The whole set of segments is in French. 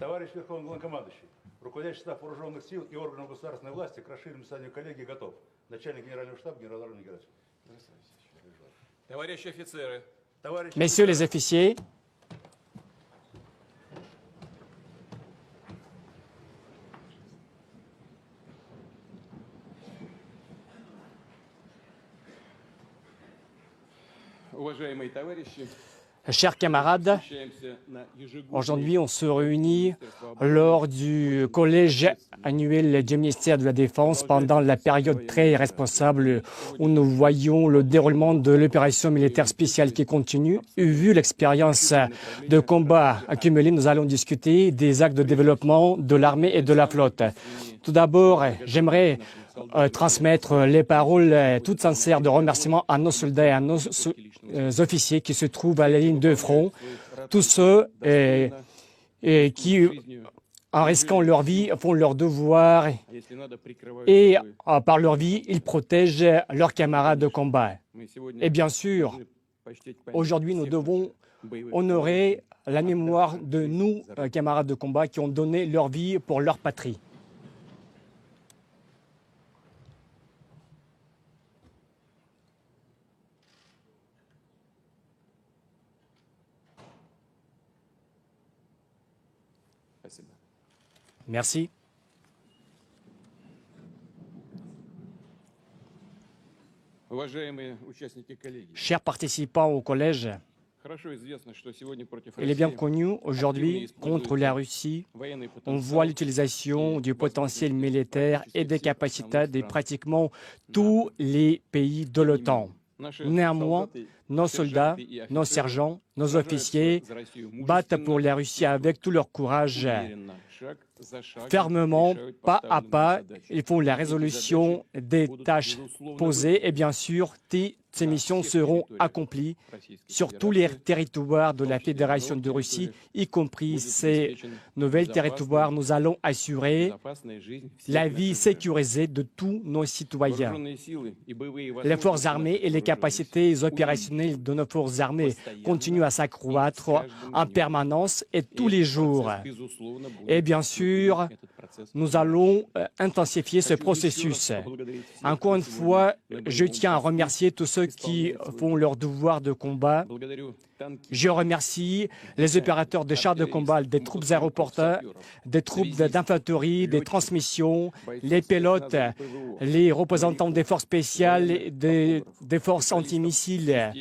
Товарищ Верховный Главнокомандующий, руководящий штаб вооруженных сил и органов государственной власти к расширенному заседанию коллегии готов. Начальник генерального штаба генерал-майор Герасимов. Товарищи офицеры. Messieurs les officiers, Уважаемые товарищи, chers camarades, aujourd'hui on se réunit lors du collège annuel du ministère de la Défense pendant la période très responsable où nous voyons le déroulement de l'opération militaire spéciale qui continue. Vu l'expérience de combat accumulée, nous allons discuter des actes de développement de l'armée et de la flotte. Tout d'abord, j'aimerais transmettre les paroles toutes sincères de remerciement à nos soldats et à nos officiers qui se trouvent à la ligne de front, tous ceux qui, en risquant leur vie, font leur devoir et par leur vie, ils protègent leurs camarades de combat. Et bien sûr, aujourd'hui, nous devons honorer la mémoire de nos camarades de combat qui ont donné leur vie pour leur patrie. Merci. Chers participants au collège, il est bien connu aujourd'hui, contre la Russie, on voit l'utilisation du potentiel militaire et des capacités de pratiquement tous les pays de l'OTAN. Néanmoins, nos soldats, nos sergents, nos officiers battent pour la Russie avec tout leur courage. Fermement, pas à pas, ils font la résolution des tâches posées et bien sûr, ces missions seront accomplies sur tous les territoires de la Fédération de Russie, y compris ces nouveaux territoires. Nous allons assurer la vie sécurisée de tous nos citoyens. Les forces armées et les capacités opérationnelles de nos forces armées continuent à s'accroître en permanence et tous les jours. Et bien sûr, nous allons intensifier ce processus. Encore une fois, je tiens à remercier tous ceux qui font leur devoir de combat. Je remercie les opérateurs de chars de combat, des troupes aéroporteurs, des troupes d'infanterie, des transmissions, les pilotes, les représentants des forces spéciales, des forces antimissiles,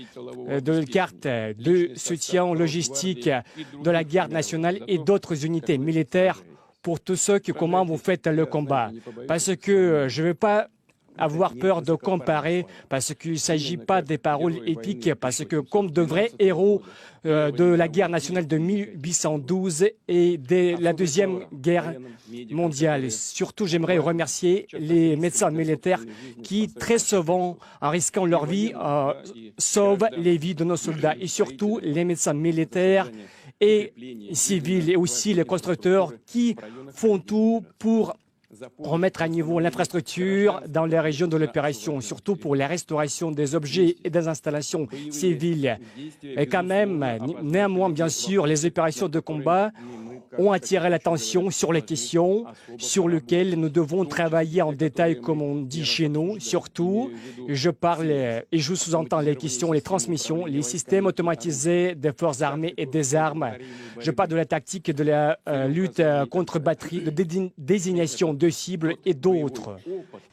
de cartes, de soutien logistique, de la garde nationale et d'autres unités militaires pour tous ceux qui, comment vous faites le combat. Parce que je ne veux pas avoir peur de comparer, parce qu'il ne s'agit pas des paroles épiques, parce que comme de vrais héros de la guerre nationale de 1812 et de la Deuxième Guerre mondiale. Surtout, j'aimerais remercier les médecins militaires qui, très souvent, en risquant leur vie, sauvent les vies de nos soldats. Et surtout, les médecins militaires et civils et aussi les constructeurs qui font tout pour remettre à niveau l'infrastructure dans les régions de l'opération, surtout pour la restauration des objets et des installations civiles. Et quand même, néanmoins, bien sûr, les opérations de combat ont attiré l'attention sur les questions sur lesquelles nous devons travailler en détail, comme on dit chez nous. Surtout, je parle et je sous-entends les questions, les transmissions, les systèmes automatisés des forces armées et des armes. Je parle de la tactique de la lutte contre batterie, de désignation de cibles et d'autres.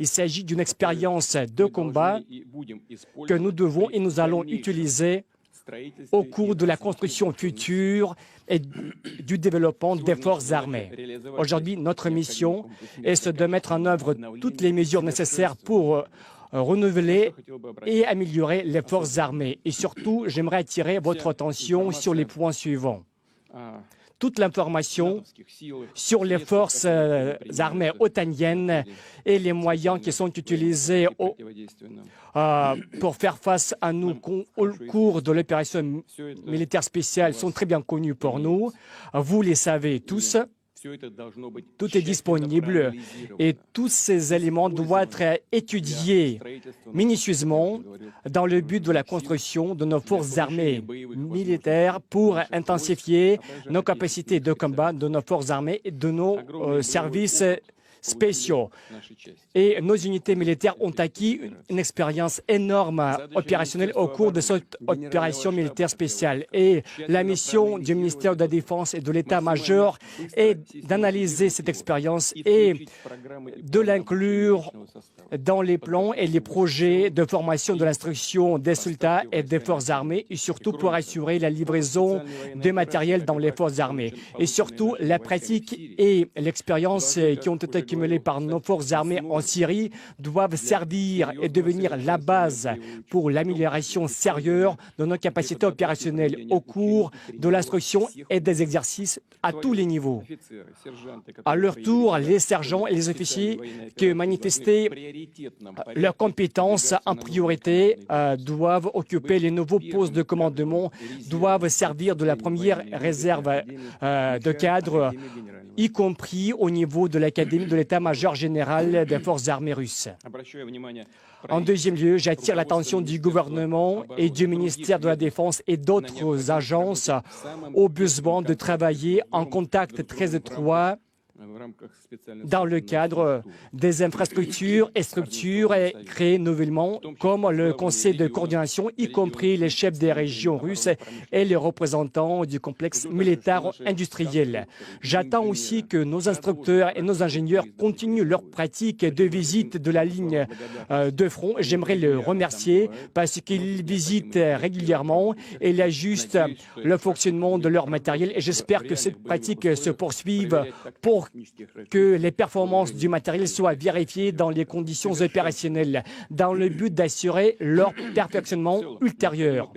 Il s'agit d'une expérience de combat que nous devons et nous allons utiliser au cours de la construction future et du développement des forces armées. Aujourd'hui, notre mission est de mettre en œuvre toutes les mesures nécessaires pour renouveler et améliorer les forces armées. Et surtout, j'aimerais attirer votre attention sur les points suivants. Toute l'information sur les forces armées otaniennes et les moyens qui sont utilisés pour faire face à nous au cours de l'opération militaire spéciale sont très bien connus pour nous. Vous les savez tous. Tout est disponible et tous ces éléments doivent être étudiés minutieusement dans le but de la construction de nos forces armées militaires pour intensifier nos capacités de combat de nos forces armées et de nos services spéciaux. Et nos unités militaires ont acquis une expérience énorme opérationnelle au cours de cette opération militaire spéciale. Et la mission du ministère de la Défense et de l'État-major est d'analyser cette expérience et de l'inclure dans les plans et les projets de formation de l'instruction des soldats et des forces armées, et surtout pour assurer la livraison de matériel dans les forces armées. Et surtout, la pratique et l'expérience qui ont été accumulées par nos forces armées en Syrie doivent servir et devenir la base pour l'amélioration sérieuse de nos capacités opérationnelles au cours de l'instruction et des exercices à tous les niveaux. À leur tour, les sergents et les officiers qui manifestaient leurs compétences en priorité doivent occuper les nouveaux postes de commandement, doivent servir de la première réserve de cadres, y compris au niveau de l'Académie de l'État-major général des forces armées russes. En deuxième lieu, j'attire l'attention du gouvernement et du ministère de la Défense et d'autres agences au besoin de travailler en contact très étroit dans le cadre des infrastructures et structures créées nouvellement, comme le Conseil de coordination, y compris les chefs des régions russes et les représentants du complexe militaire industriel. J'attends aussi que nos instructeurs et nos ingénieurs continuent leur pratique de visite de la ligne de front. J'aimerais les remercier parce qu'ils visitent régulièrement et ils ajustent le fonctionnement de leur matériel. Et j'espère que cette pratique se poursuive pour que les performances du matériel soient vérifiées dans les conditions opérationnelles, dans le but d'assurer leur perfectionnement ultérieur.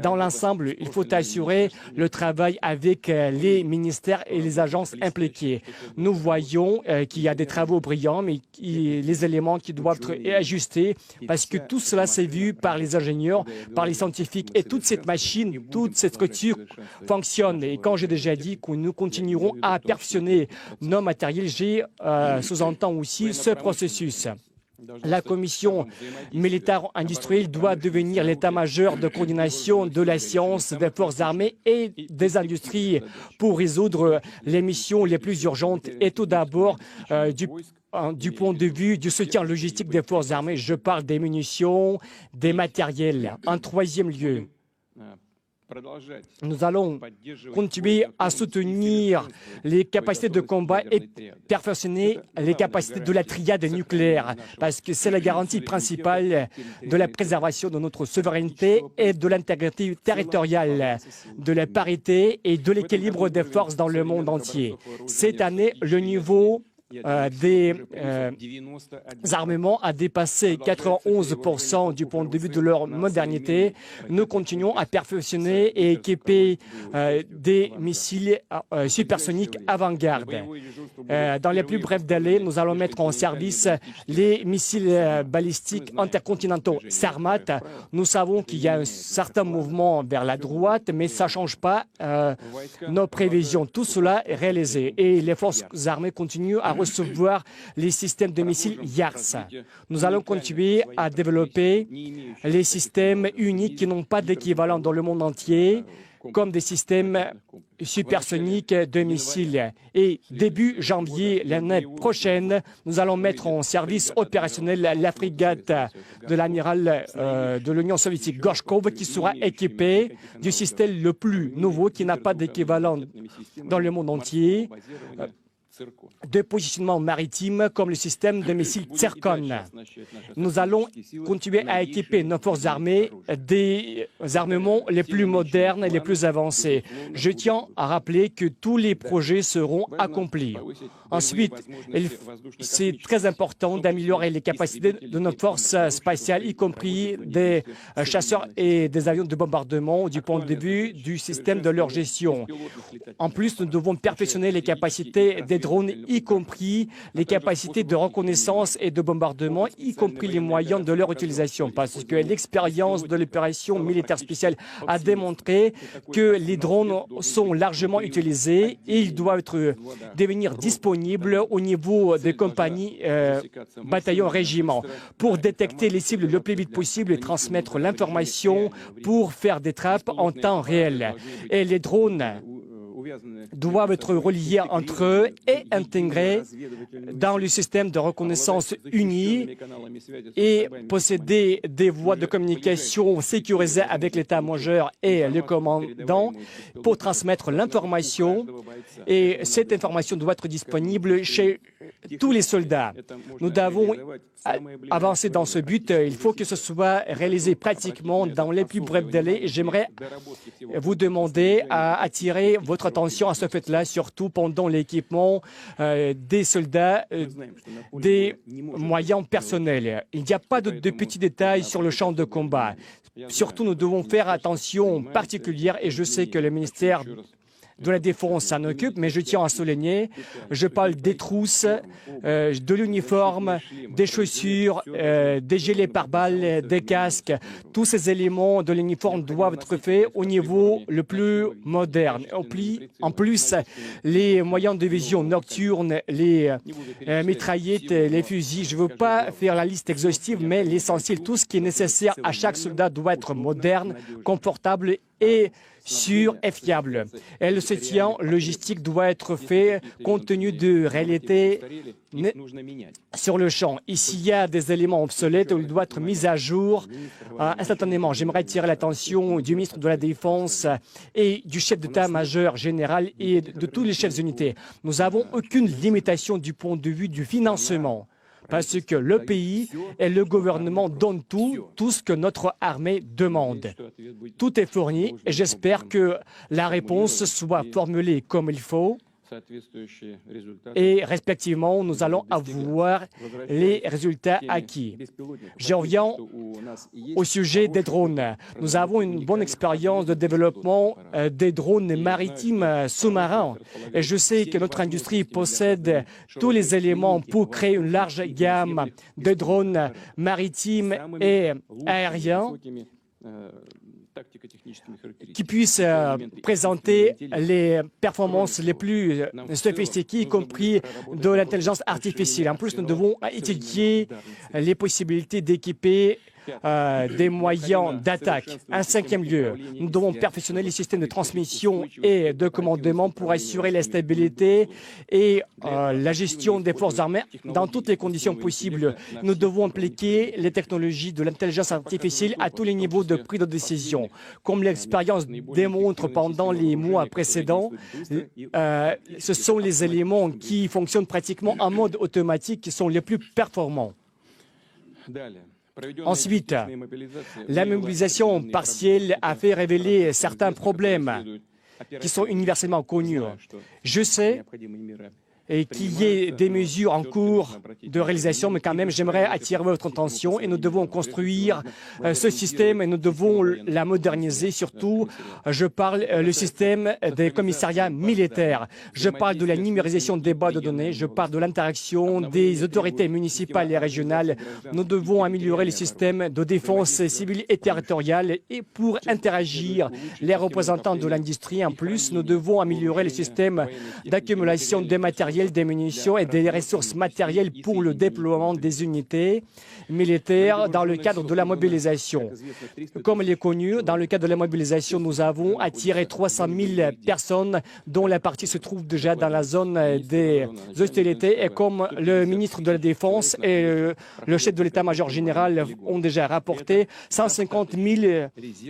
Dans l'ensemble, il faut assurer le travail avec les ministères et les agences impliquées. Nous voyons qu'il y a des travaux brillants, mais les éléments qui doivent être ajustés, parce que tout cela s'est vu par les ingénieurs, par les scientifiques, et toute cette machine, toute cette structure fonctionne. Et quand j'ai déjà dit que nous continuerons à perfectionner nos matériels, j'ai sous-entend aussi ce processus. La commission militaire industrielle doit devenir l'état-major de coordination de la science des forces armées et des industries pour résoudre les missions les plus urgentes et tout d'abord du point de vue du soutien logistique des forces armées. Je parle des munitions, des matériels. En troisième lieu, nous allons continuer à soutenir les capacités de combat et perfectionner les capacités de la triade nucléaire, parce que c'est la garantie principale de la préservation de notre souveraineté et de l'intégrité territoriale, de la parité et de l'équilibre des forces dans le monde entier. Cette année, le niveau des armements a dépassé 91% du point de vue de leur modernité. Nous continuons à perfectionner et équiper des missiles supersoniques avant-garde. Dans les plus brefs délais, nous allons mettre en service les missiles balistiques intercontinentaux Sarmat. Nous savons qu'il y a un certain mouvement vers la droite, mais ça ne change pas nos prévisions. Tout cela est réalisé et les forces armées continuent à recevoir les systèmes de missiles YARS. Nous allons continuer à développer les systèmes uniques qui n'ont pas d'équivalent dans le monde entier, comme des systèmes supersoniques de missiles. Et début janvier l'année prochaine, nous allons mettre en service opérationnel la frégate de l'amiral de l'Union soviétique Gorchkov, qui sera équipée du système le plus nouveau, qui n'a pas d'équivalent dans le monde entier, de positionnement maritime comme le système de missiles Tsirkon. Nous allons continuer à équiper nos forces armées des armements les plus modernes et les plus avancés. Je tiens à rappeler que tous les projets seront accomplis. Ensuite, c'est très important d'améliorer les capacités de nos forces spatiales, y compris des chasseurs et des avions de bombardement du point de vue du système de leur gestion. En plus, nous devons perfectionner les capacités des les drones, y compris les capacités de reconnaissance et de bombardement, y compris les moyens de leur utilisation. Parce que l'expérience de l'opération militaire spéciale a démontré que les drones sont largement utilisés et ils doivent devenir disponibles au niveau des compagnies, bataillons, régiments, pour détecter les cibles le plus vite possible et transmettre l'information pour faire des trappes en temps réel. Et les drones doivent être reliés entre eux et intégrés dans le système de reconnaissance uni et posséder des voies de communication sécurisées avec l'état-major et le commandant pour transmettre l'information. Et cette information doit être disponible chez tous les soldats. Nous devons avancer dans ce but. Il faut que ce soit réalisé pratiquement dans les plus brefs délais. J'aimerais vous demander à attirer votre attention à ce fait-là, surtout pendant l'équipement des soldats, des moyens personnels. Il n'y a pas de petits détails sur le champ de combat. Surtout, nous devons faire attention particulière et je sais que le ministère de la Défense s'en occupe, mais je tiens à souligner, je parle des trousses, de l'uniforme, des chaussures, des gilets pare-balles, des casques. Tous ces éléments de l'uniforme doivent être faits au niveau le plus moderne. En plus, les moyens de vision nocturne, les mitraillettes, les fusils, je ne veux pas faire la liste exhaustive, mais l'essentiel, tout ce qui est nécessaire à chaque soldat doit être moderne, confortable et sûr et fiable. Et le soutien logistique doit être fait compte tenu de réalités sur le champ. Ici, il y a des éléments obsolètes où il doit être mis à jour instantanément. J'aimerais attirer l'attention du ministre de la Défense et du chef d'état-major général et de tous les chefs d'unité. Nous n'avons aucune limitation du point de vue du financement. Parce que le pays et le gouvernement donnent tout ce que notre armée demande. Tout est fourni et j'espère que la réponse soit formulée comme il faut. Et respectivement, nous allons avoir les résultats acquis. Je reviens au sujet des drones. Nous avons une bonne expérience de développement des drones maritimes sous-marins. Et je sais que notre industrie possède tous les éléments pour créer une large gamme de drones maritimes et aériens qui puissent présenter les performances les plus sophistiquées, y compris de l'intelligence artificielle. En plus, nous devons étudier les possibilités d'équiper des moyens d'attaque. En cinquième lieu, nous devons perfectionner les systèmes de transmission et de commandement pour assurer la stabilité et la gestion des forces armées dans toutes les conditions possibles. Nous devons impliquer les technologies de l'intelligence artificielle à tous les niveaux de prise de décision. Comme l'expérience démontre pendant les mois précédents, ce sont les éléments qui fonctionnent pratiquement en mode automatique qui sont les plus performants. Ensuite, la mobilisation partielle a fait révéler certains problèmes qui sont universellement connus. Je sais et qu'il y ait des mesures en cours de réalisation, mais quand même, j'aimerais attirer votre attention et nous devons construire ce système et nous devons la moderniser. Surtout, je parle le système des commissariats militaires. Je parle de la numérisation des bases de données. Je parle de l'interaction des autorités municipales et régionales. Nous devons améliorer le système de défense civile et territoriale et pour interagir les représentants de l'industrie. En plus, nous devons améliorer le système d'accumulation des matériels, des munitions et des ressources matérielles pour le déploiement des unités militaires dans le cadre de la mobilisation. Comme il est connu, dans le cadre de la mobilisation, nous avons attiré 300 000 personnes dont la partie se trouve déjà dans la zone des hostilités et comme le ministre de la Défense et le chef de l'état-major général ont déjà rapporté, 150 000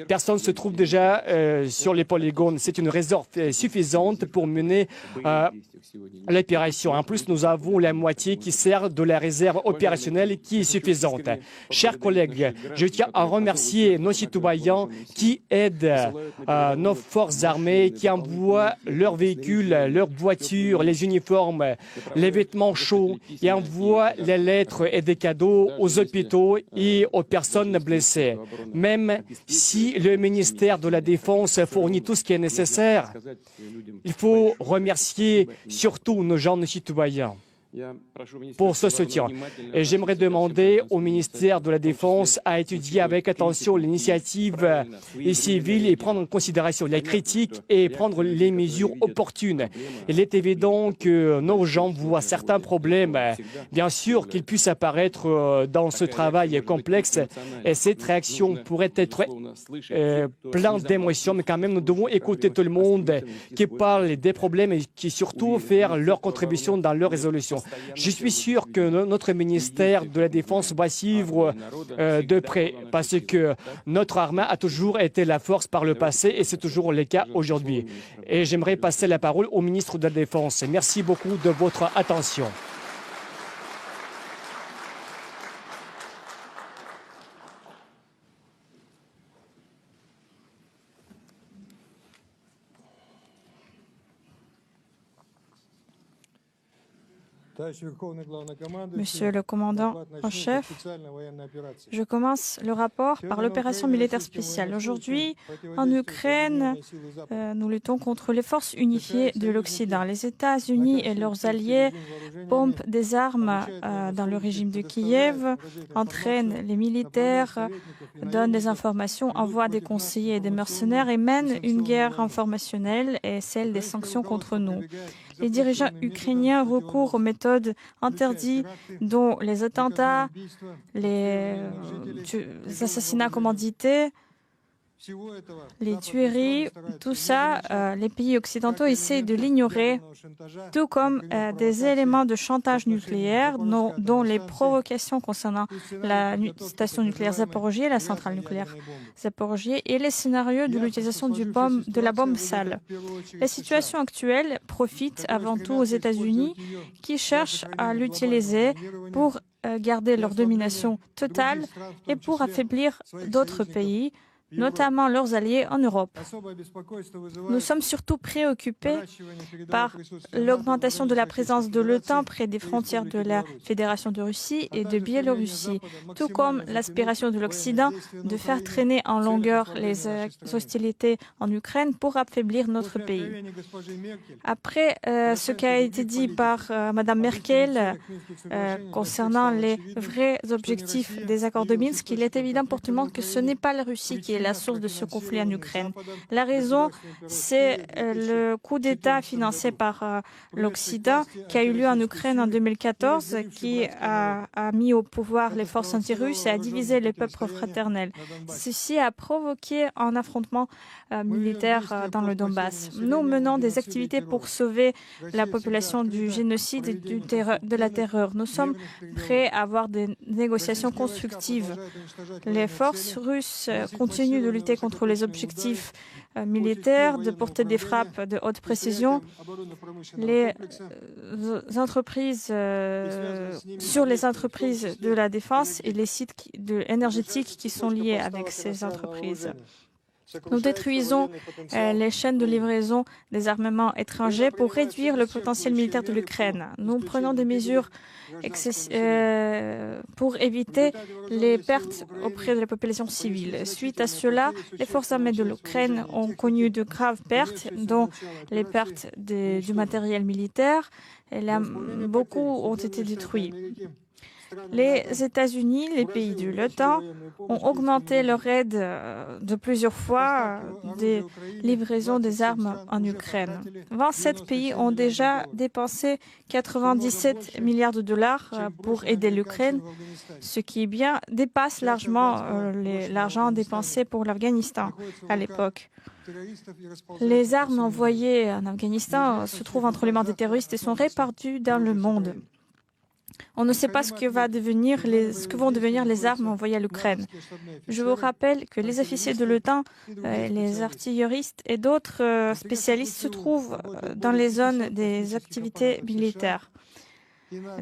personnes se trouvent déjà sur les polygones. C'est une réserve suffisante pour mener l'opération. En plus, nous avons la moitié qui sert de la réserve opérationnelle qui est suffisante. Chers collègues, je tiens à remercier nos citoyens qui aident nos forces armées, qui envoient leurs véhicules, leurs voitures, les uniformes, les vêtements chauds, et envoient les lettres et des cadeaux aux hôpitaux et aux personnes blessées. Même si le ministère de la Défense fournit tout ce qui est nécessaire, il faut remercier surtout nos dirigeants, nos citoyens pour ce soutien. Et j'aimerais demander au ministère de la Défense à étudier avec attention l'initiative civile et prendre en considération les critiques et prendre les mesures opportunes. Il est évident que nos gens voient certains problèmes, bien sûr, qu'ils puissent apparaître dans ce travail complexe et cette réaction pourrait être pleine d'émotions, mais quand même nous devons écouter tout le monde qui parle des problèmes et qui surtout faire leur contribution dans leur résolution. Je suis sûr que notre ministère de la Défense va suivre de près parce que notre armée a toujours été la force par le passé et c'est toujours le cas aujourd'hui. Et j'aimerais passer la parole au ministre de la Défense. Merci beaucoup de votre attention. Monsieur le commandant en chef, je commence le rapport par l'opération militaire spéciale. Aujourd'hui, en Ukraine, nous luttons contre les forces unifiées de l'Occident. Les États-Unis et leurs alliés pompent des armes dans le régime de Kiev, entraînent les militaires, donnent des informations, envoient des conseillers et des mercenaires et mènent une guerre informationnelle et celle des sanctions contre nous. Les dirigeants ukrainiens recourent aux méthodes interdites, dont les attentats, les assassinats commandités, les tueries, tout ça, les pays occidentaux essaient de l'ignorer, tout comme des éléments de chantage nucléaire, dont les provocations concernant la station nucléaire Zaporozhye, la centrale nucléaire Zaporozhye, et les scénarios de l'utilisation de la bombe sale. La situation actuelle profite avant tout aux États-Unis qui cherchent à l'utiliser pour garder leur domination totale et pour affaiblir d'autres pays, notamment leurs alliés en Europe. Nous sommes surtout préoccupés par l'augmentation de la présence de l'OTAN près des frontières de la Fédération de Russie et de Biélorussie, tout comme l'aspiration de l'Occident de faire traîner en longueur les hostilités en Ukraine pour affaiblir notre pays. Après ce qui a été dit par Mme Merkel concernant les vrais objectifs des accords de Minsk, il est évident pour tout le monde que ce n'est pas la Russie qui est la source de ce conflit en Ukraine. La raison, c'est le coup d'État financé par l'Occident qui a eu lieu en Ukraine en 2014, qui a mis au pouvoir les forces anti-russes et a divisé les peuples fraternels. Ceci a provoqué un affrontement militaire dans le Donbass. Nous menons des activités pour sauver la population du génocide et de la terreur. Nous sommes prêts à avoir des négociations constructives. Les forces russes continuent de lutter contre les objectifs militaires, de porter des frappes de haute précision. Les entreprises, sur les entreprises de la défense et les sites énergétiques qui sont liés avec ces entreprises. Nous détruisons les chaînes de livraison des armements étrangers pour réduire le potentiel militaire de l'Ukraine. Nous prenons des mesures pour éviter les pertes auprès de la population civile. Suite à cela, les forces armées de l'Ukraine ont connu de graves pertes, dont les pertes du matériel militaire. Et là, beaucoup ont été détruits. Les États-Unis, les pays de l'OTAN, ont augmenté leur aide de plusieurs fois des livraisons des armes en Ukraine. 27 pays ont déjà dépensé 97 milliards de dollars pour aider l'Ukraine, ce qui dépasse largement l'argent dépensé pour l'Afghanistan à l'époque. Les armes envoyées en Afghanistan se trouvent entre les mains des terroristes et sont réparties dans le monde. On ne sait pas ce que vont devenir les armes envoyées à l'Ukraine. Je vous rappelle que les officiers de l'OTAN, les artilleristes et d'autres spécialistes se trouvent dans les zones des activités militaires.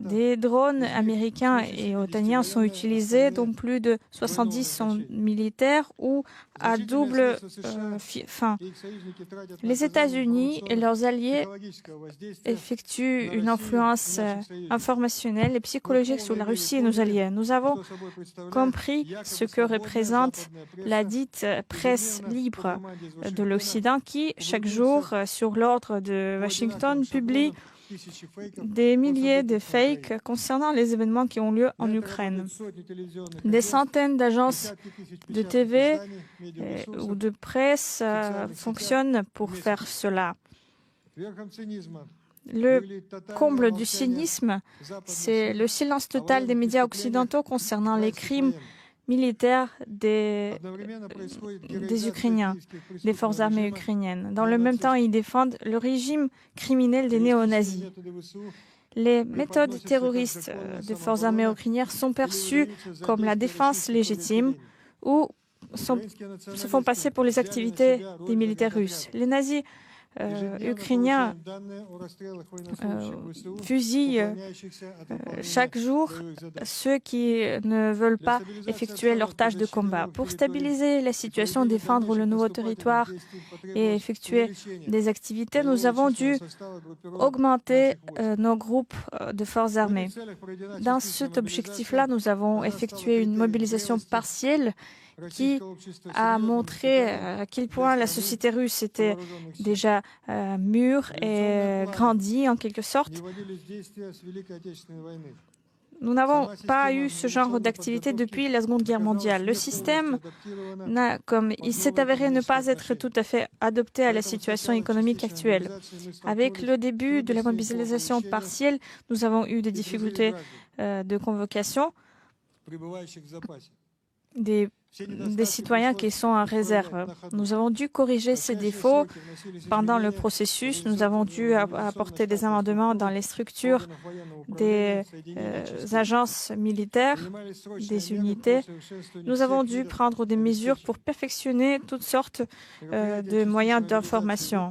Des drones américains et otaniens sont utilisés, dont plus de 70 sont militaires ou à double fin. Les États-Unis et leurs alliés effectuent une influence informationnelle et psychologique sur la Russie et nos alliés. Nous avons compris ce que représente la dite presse libre de l'Occident qui, chaque jour, sur l'ordre de Washington, publie des milliers de fakes concernant les événements qui ont lieu en Ukraine. Des centaines d'agences de TV ou de presse fonctionnent pour faire cela. Le comble du cynisme, c'est le silence total des médias occidentaux concernant les crimes militaires des Ukrainiens, des forces armées ukrainiennes. Dans le même temps, ils défendent le régime criminel des néo-nazis. Les méthodes terroristes des forces armées ukrainiennes sont perçues comme la défense légitime ou se font passer pour les activités des militaires russes. Les nazis ukrainiens fusillent chaque jour ceux qui ne veulent pas effectuer leur tâche de combat. Pour stabiliser la situation, défendre le nouveau territoire et effectuer des activités, nous avons dû augmenter nos groupes de forces armées. Dans cet objectif-là, nous avons effectué une mobilisation partielle qui a montré à quel point la société russe était déjà mûre et grandie en quelque sorte. Nous n'avons pas eu ce genre d'activité depuis la Seconde Guerre mondiale. Le système, comme il s'est avéré ne pas être tout à fait adapté à la situation économique actuelle. Avec le début de la mobilisation partielle, nous avons eu des difficultés de convocation des citoyens qui sont en réserve. Nous avons dû corriger ces défauts pendant le processus. Nous avons dû apporter des amendements dans les structures des agences militaires, des unités. Nous avons dû prendre des mesures pour perfectionner toutes sortes de moyens d'information.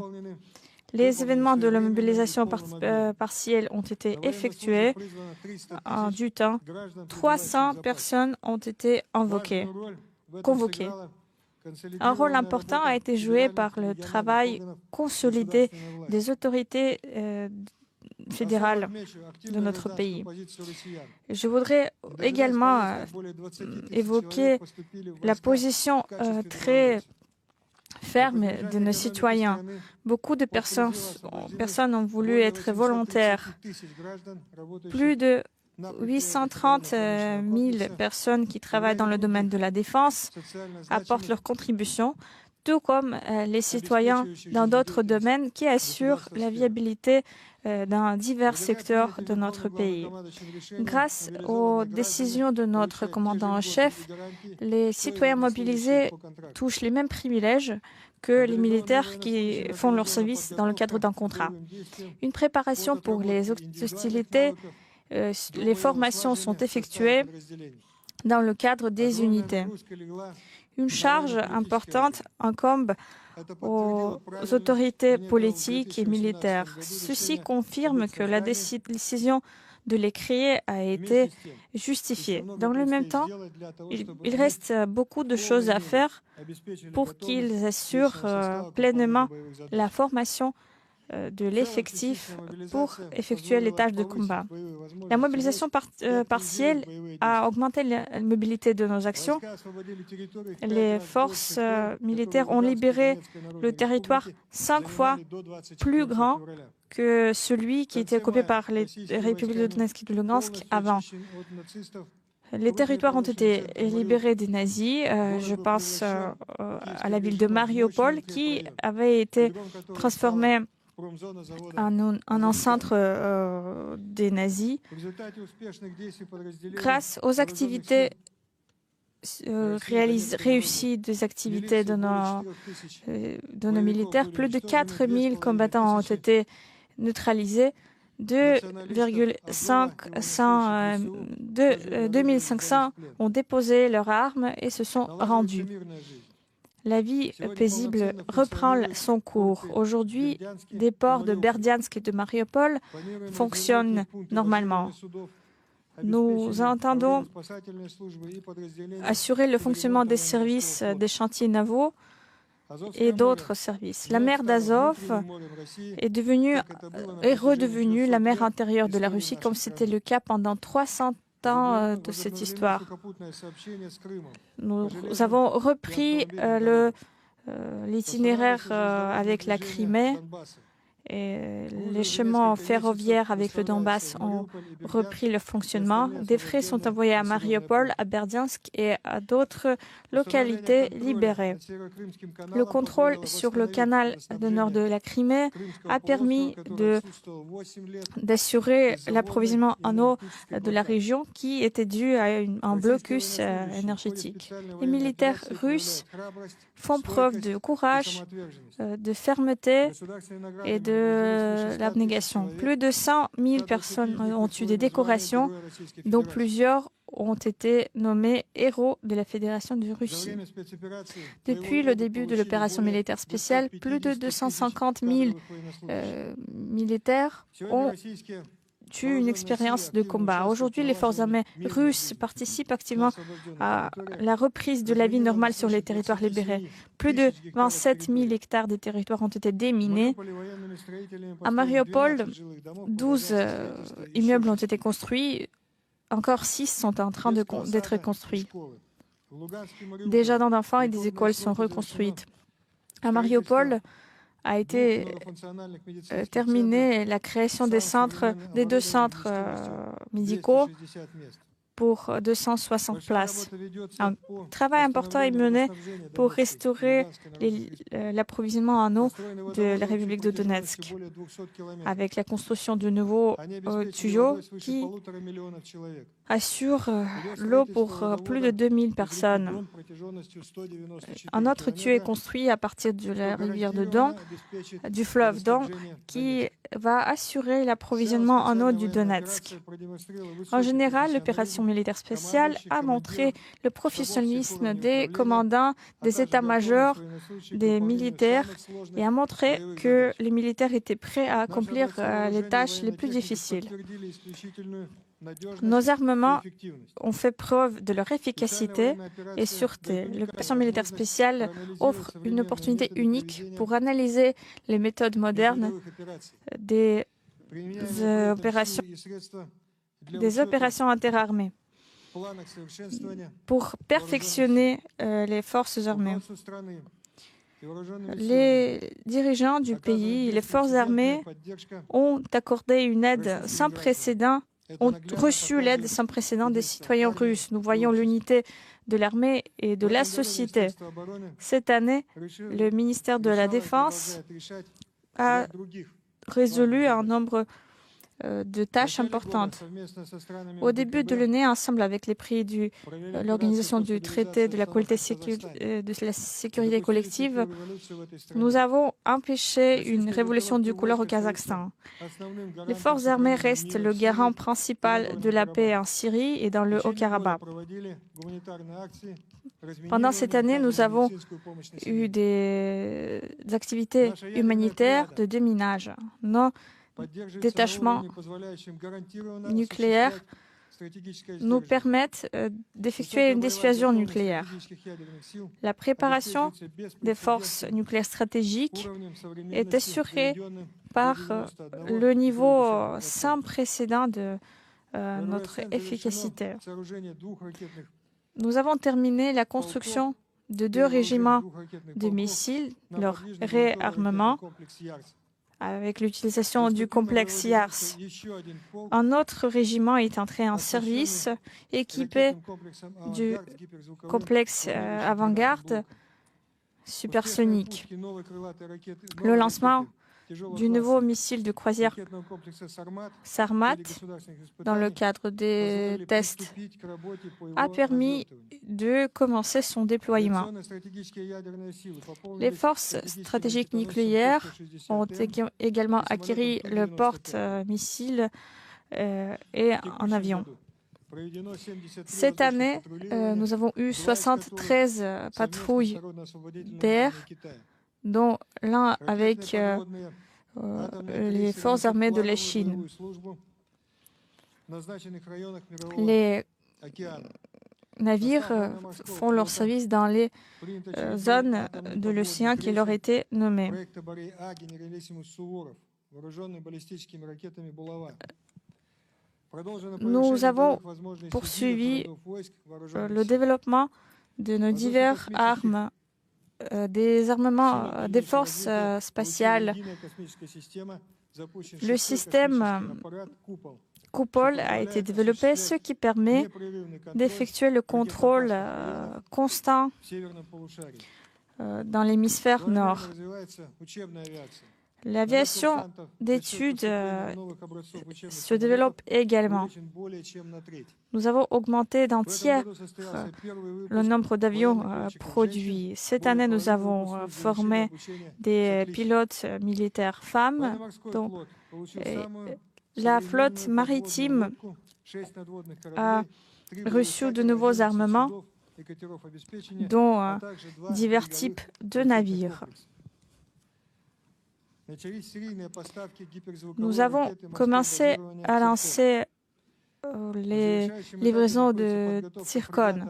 Les événements de la mobilisation partielle ont été effectués en du temps. 300 personnes ont été convoquées. Un rôle important a été joué par le travail consolidé des autorités fédérales de notre pays. Je voudrais également évoquer la position très ferme de nos citoyens. Beaucoup de personnes ont voulu être volontaires. Plus de 830 000 personnes qui travaillent dans le domaine de la défense apportent leur contribution, tout comme les citoyens dans d'autres domaines qui assurent la viabilité dans divers secteurs de notre pays. Grâce aux décisions de notre commandant en chef, les citoyens mobilisés touchent les mêmes privilèges que les militaires qui font leur service dans le cadre d'un contrat. Une préparation pour les hostilités, les formations sont effectuées dans le cadre des unités. Une charge importante incombe aux autorités politiques et militaires. Ceci confirme que la décision de les créer a été justifiée. Dans le même temps, il reste beaucoup de choses à faire pour qu'ils assurent pleinement la formation de l'effectif pour effectuer les tâches de combat. La mobilisation partielle a augmenté la mobilité de nos actions. Les forces militaires ont libéré le territoire 5 fois plus grand que celui qui était occupé par les républiques de Donetsk et de Lugansk avant. Les territoires ont été libérés des nazis. Je pense à la ville de Mariupol qui avait été transformée en centre des nazis. Grâce aux activités réussies des activités de nos militaires, plus de 4000 combattants ont été neutralisés. 2500 ont déposé leurs armes et se sont rendus. La vie paisible reprend son cours. Aujourd'hui, des ports de Berdiansk et de Mariupol fonctionnent normalement. Nous entendons assurer le fonctionnement des services des chantiers navaux et d'autres services. La mer d'Azov est redevenue la mer intérieure de la Russie, comme c'était le cas pendant 300 ans de cette histoire. Nous avons repris l'itinéraire avec la Crimée et les chemins ferroviaires avec le Donbass ont repris le fonctionnement. Des frais sont envoyés à Mariupol, à Berdiansk et à d'autres localités libérées. Le contrôle sur le canal du nord de la Crimée a permis d'assurer l'approvisionnement en eau de la région qui était dû à un blocus énergétique. Les militaires russes font preuve de courage, de fermeté et de l'abnégation. Plus de 100 000 personnes ont eu des décorations, dont plusieurs ont été nommés héros de la Fédération de Russie. Depuis le début de l'opération militaire spéciale, plus de 250 000 militaires ont eu une expérience de combat. Aujourd'hui, les forces armées russes participent activement à la reprise de la vie normale sur les territoires libérés. Plus de 27 000 hectares de territoires ont été déminés. À Mariupol, 12 immeubles ont été construits. Encore 6 sont en train d'être construits. Des jardins d'enfants et des écoles sont reconstruites. À Mariupol, a été terminée la création des deux centres médicaux pour 260 places. Un travail important est mené pour restaurer l'approvisionnement en eau de la République de Donetsk, avec la construction de nouveaux tuyaux qui assurent l'eau pour plus de 2000 personnes. Un autre tuyau est construit à partir de la rivière de Don, du fleuve Don, qui va assurer l'approvisionnement en eau du Donetsk. En général, l'opération militaire spéciale a montré le professionnalisme des commandants, des états-majors, des militaires et a montré que les militaires étaient prêts à accomplir les tâches les plus difficiles. Nos armements ont fait preuve de leur efficacité et sûreté. L'opération militaire spéciale offre une opportunité unique pour analyser les méthodes modernes des opérations interarmées, pour perfectionner les forces armées. Les dirigeants du pays, les forces armées ont accordé une aide sans précédent, ont reçu l'aide sans précédent des citoyens russes. Nous voyons l'unité de l'armée et de la société. Cette année, le ministère de la Défense a résolu un nombre de tâches importantes. Au début de l'année, ensemble avec les prix de l'Organisation du traité de la sécurité collective, nous avons empêché une révolution du couleur au Kazakhstan. Les forces armées restent le garant principal de la paix en Syrie et dans le Haut-Karabakh. Pendant cette année, nous avons eu des activités humanitaires de déminage. Nos détachements nucléaires nous permettent d'effectuer une dissuasion nucléaire. La préparation des forces nucléaires stratégiques est assurée par le niveau sans précédent de notre efficacité. Nous avons terminé la construction de 2 régiments de missiles, leur réarmement, avec l'utilisation du complexe Yars. Un autre régiment est entré en service, équipé du complexe avant-garde supersonique. Le lancement du nouveau missile de croisière Sarmat, dans le cadre des tests, a permis de commencer son déploiement. Les forces stratégiques nucléaires ont également acquis le porte-missile et un avion. Cette année, nous avons eu 73 patrouilles d'air, dont l'un avec les forces armées de la Chine. Les navires font leur service dans les zones de l'océan qui leur étaient nommées. Nous avons poursuivi le développement de nos diverses armes des armements des forces spatiales. Le système Coupole a été développé, ce qui permet d'effectuer le contrôle constant dans l'hémisphère nord. L'aviation d'études se développe également. Nous avons augmenté d'un tiers le nombre d'avions produits. Cette année, nous avons formé des pilotes militaires femmes. Donc, la flotte maritime a reçu de nouveaux armements, dont divers types de navires. Nous avons commencé à lancer les livraisons de Tsirkon.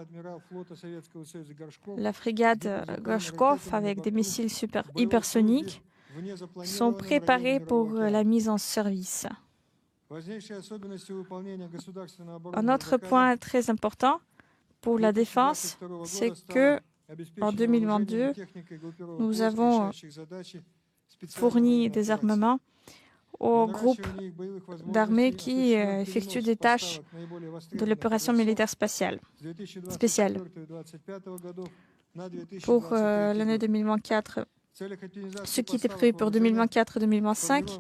La frégate Gorshkov, avec des missiles hypersoniques, sont préparés pour la mise en service. Un autre point très important pour la défense, c'est que en 2022, nous avons fourni des armements aux groupes d'armées qui effectuent des tâches de l'opération militaire spéciale. Pour l'année 2024, ce qui était prévu pour 2024-2025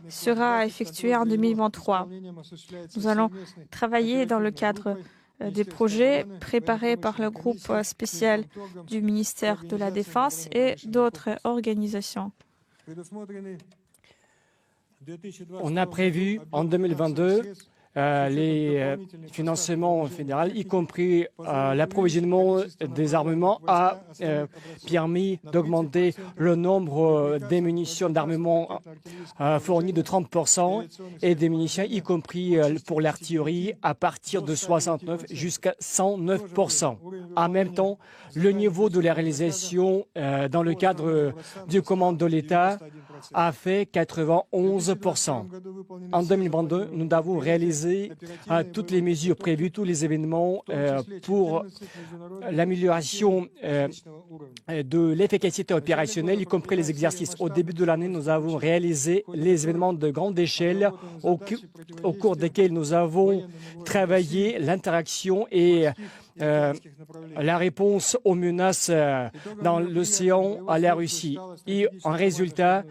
sera effectué en 2023. Nous allons travailler dans le cadre des projets préparés par le groupe spécial du ministère de la Défense et d'autres organisations. On a prévu en 2022 les financements fédéraux, y compris l'approvisionnement des armements, a permis d'augmenter le nombre des munitions d'armement fournies de 30% et des munitions, y compris pour l'artillerie, à partir de 69 jusqu'à 109%. En même temps, le niveau de la réalisation dans le cadre du commande de l'État a fait 91%. En 2022, nous avons réalisé toutes les mesures prévues, tous les événements pour l'amélioration de l'efficacité opérationnelle, y compris les exercices. Au début de l'année, nous avons réalisé les événements de grande échelle au cours desquels nous avons travaillé l'interaction et la réponse aux menaces dans l'océan à la Russie. Et en résultat,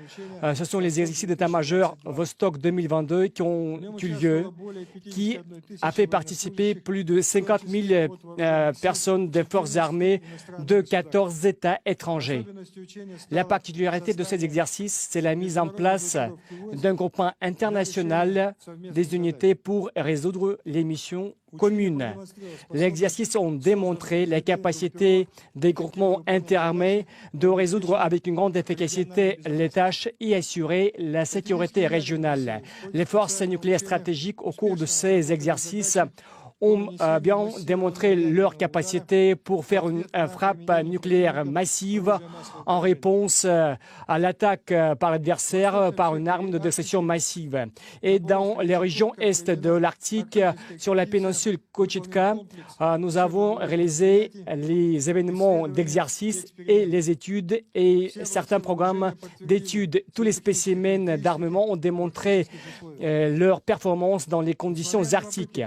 ce sont les exercices d'état-major Vostok 2022 qui ont eu lieu, qui a fait participer plus de 50 000 personnes des forces armées de 14 États étrangers. La particularité de ces exercices, c'est la mise en place d'un groupement international des unités pour résoudre les missions communes. Les exercices ont démontré la capacité des groupements interarmés de résoudre avec une grande efficacité les tâches et assurer la sécurité régionale. Les forces nucléaires stratégiques au cours de ces exercices ont bien démontré leur capacité pour faire une frappe nucléaire massive en réponse à l'attaque par l'adversaire par une arme de destruction massive. Et dans les régions est de l'Arctique, sur la péninsule Kochitka, nous avons réalisé les événements d'exercice et les études et certains programmes d'études. Tous les spécimens d'armement ont démontré leur performance dans les conditions arctiques.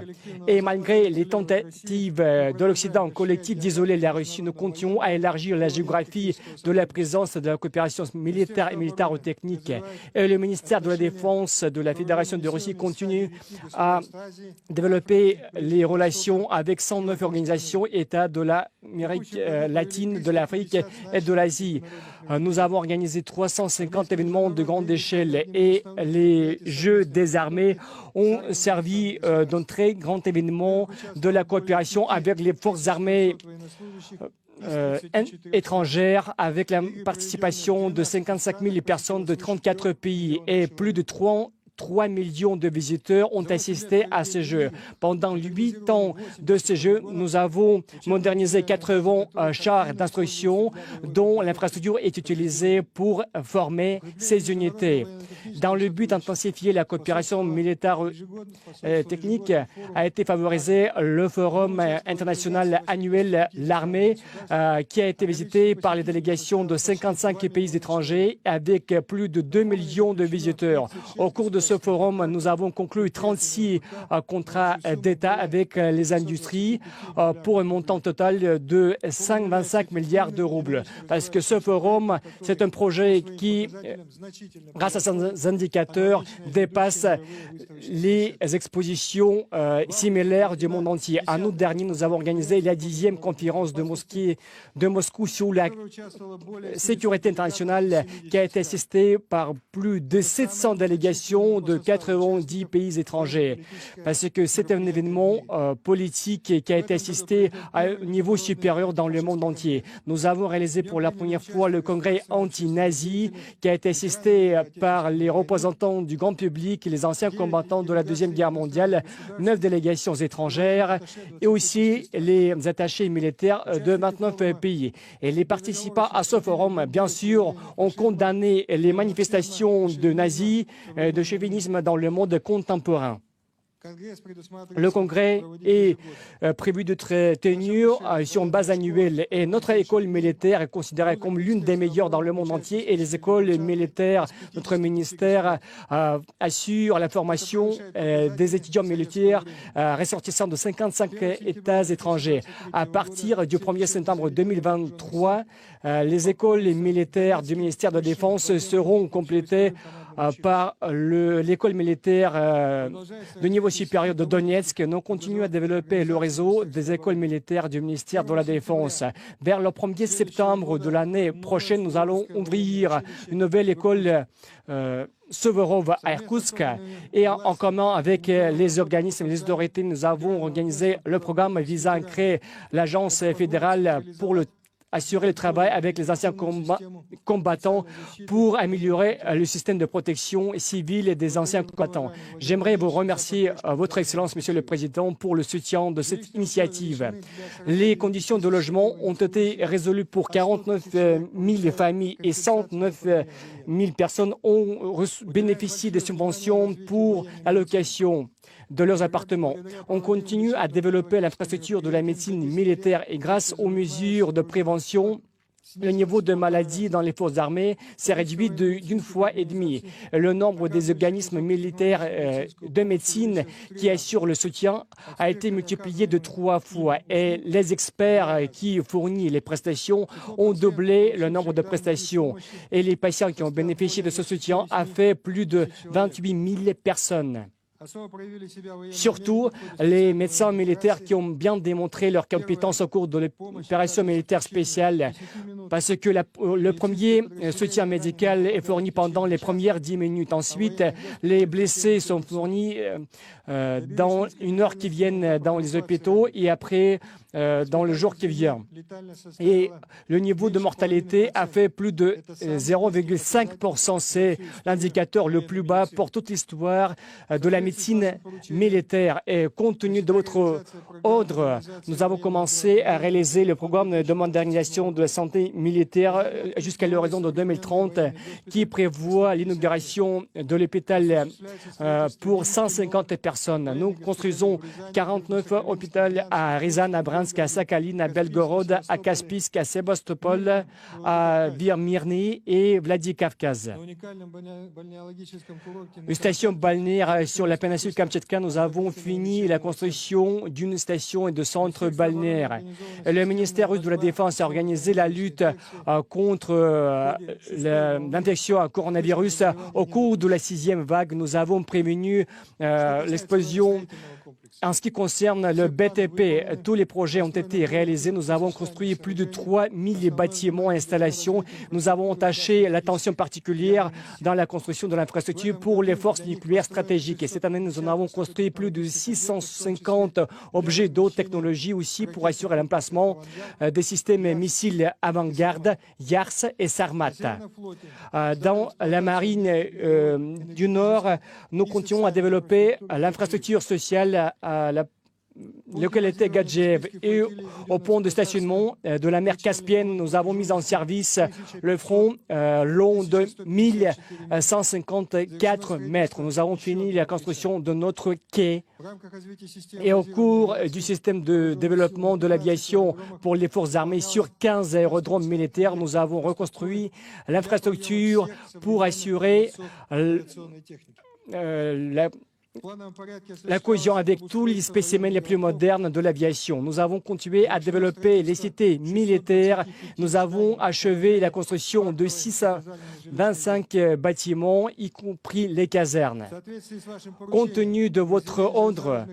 Et malgré les tentatives de l'Occident collectif d'isoler la Russie, nous continuons à élargir la géographie de la présence de la coopération militaire et militaro-technique. Et le ministère de la Défense de la Fédération de Russie continue à développer les relations avec 109 organisations États de l'Amérique latine, de l'Afrique et de l'Asie. Nous avons organisé 350 événements de grande échelle et les Jeux des armées ont servi d'un très grand événement de la coopération avec les forces armées étrangères, avec la participation de 55 000 personnes de 34 pays et plus de 3 millions de visiteurs ont assisté à ces Jeux. Pendant 8 ans de ces Jeux, nous avons modernisé 80 chars d'instruction dont l'infrastructure est utilisée pour former ces unités. Dans le but d'intensifier la coopération militaire technique, a été favorisé le forum international annuel L'Armée qui a été visité par les délégations de 55 pays étrangers avec plus de 2 millions de visiteurs. Au cours de ce forum, nous avons conclu 36 contrats d'État avec les industries pour un montant total de 25 milliards de roubles. Parce que ce forum, c'est un projet qui, grâce à ses indicateurs, dépasse les expositions similaires du monde entier. En août dernier, nous avons organisé la 10e conférence de Moscou sur la sécurité internationale qui a été assistée par plus de 700 délégations de 90 pays étrangers. Parce que c'est un événement politique qui a été assisté à un niveau supérieur dans le monde entier. Nous avons réalisé pour la première fois le congrès anti-nazi qui a été assisté par les représentants du grand public et les anciens combattants de la Deuxième Guerre mondiale, 9 délégations étrangères et aussi les attachés militaires de 29 pays. Et les participants à ce forum, bien sûr, ont condamné les manifestations de nazis, de chauvinisme dans le monde contemporain. Le congrès est prévu d'être tenu sur une base annuelle et notre école militaire est considérée comme l'une des meilleures dans le monde entier et les écoles militaires, notre ministère assure la formation des étudiants militaires ressortissants de 55 États étrangers. À partir du 1er septembre 2023, les écoles militaires du ministère de la Défense seront complétées par l'école militaire de niveau supérieur de Donetsk. Nous continuons à développer le réseau des écoles militaires du ministère de la Défense. Vers le 1er septembre de l'année prochaine, nous allons ouvrir une nouvelle école Suvorov à Irkoutsk et en commun avec les organismes et les autorités, nous avons organisé le programme visant à créer l'agence fédérale pour assurer le travail avec les anciens combattants pour améliorer le système de protection civile des anciens combattants. J'aimerais vous remercier, Votre Excellence, Monsieur le Président, pour le soutien de cette initiative. Les conditions de logement ont été résolues pour 49 000 familles et 109 000 personnes ont bénéficié des subventions pour la location de leurs appartements. On continue à développer l'infrastructure de la médecine militaire et grâce aux mesures de prévention, le niveau de maladies dans les forces armées s'est réduit d'une fois et demie. Le nombre des organismes militaires de médecine qui assurent le soutien a été multiplié de 3 fois et les experts qui fournissent les prestations ont doublé le nombre de prestations. Et les patients qui ont bénéficié de ce soutien a fait plus de 28 000 personnes. Surtout, les médecins militaires qui ont bien démontré leurs compétences au cours de l'opération militaire spéciale, parce que le premier soutien médical est fourni pendant les premières 10 minutes. Ensuite, les blessés sont fournis dans une heure qui viennent dans les hôpitaux et après dans le jour qui vient. Et le niveau de mortalité a fait plus de 0,5%. C'est l'indicateur le plus bas pour toute l'histoire de la médecine militaire. Et compte tenu de votre ordre, nous avons commencé à réaliser le programme de modernisation de la santé militaire jusqu'à l'horizon de 2030 qui prévoit l'inauguration de l'hôpital pour 150 personnes. Nous construisons 49 hôpitaux à Ryazan, à Bryansk, à Sakhalin, à Belgorod, à Kaspisk, à Sébastopol, à Virmyrny et Vladikavkaz. Une station balnéaire sur la péninsule Kamtchatka, nous avons fini la construction d'une station et de centres balnéaires. Le ministère russe de la Défense a organisé la lutte contre l'infection à coronavirus. Au cours de la 6e vague, nous avons prévenu l'explosion En ce qui concerne le BTP, tous les projets ont été réalisés. Nous avons construit plus de 3000 bâtiments et installations. Nous avons attaché l'attention particulière dans la construction de l'infrastructure pour les forces nucléaires stratégiques. Et cette année, nous en avons construit plus de 650 objets de haute technologie aussi pour assurer l'emplacement des systèmes missiles avant-garde, YARS et Sarmat. Dans la marine du Nord, nous continuons à développer l'infrastructure sociale à la localité Gadjev et au pont de stationnement de la mer Caspienne. Nous avons mis en service le front long de 1154 mètres. Nous avons fini la construction de notre quai. Et au cours du système de développement de l'aviation pour les forces armées sur 15 aérodromes militaires, nous avons reconstruit l'infrastructure pour assurer la cohésion avec tous les spécimens les plus modernes de l'aviation. Nous avons continué à développer les cités militaires. Nous avons achevé la construction de 625 bâtiments, y compris les casernes. Compte tenu de votre ordre,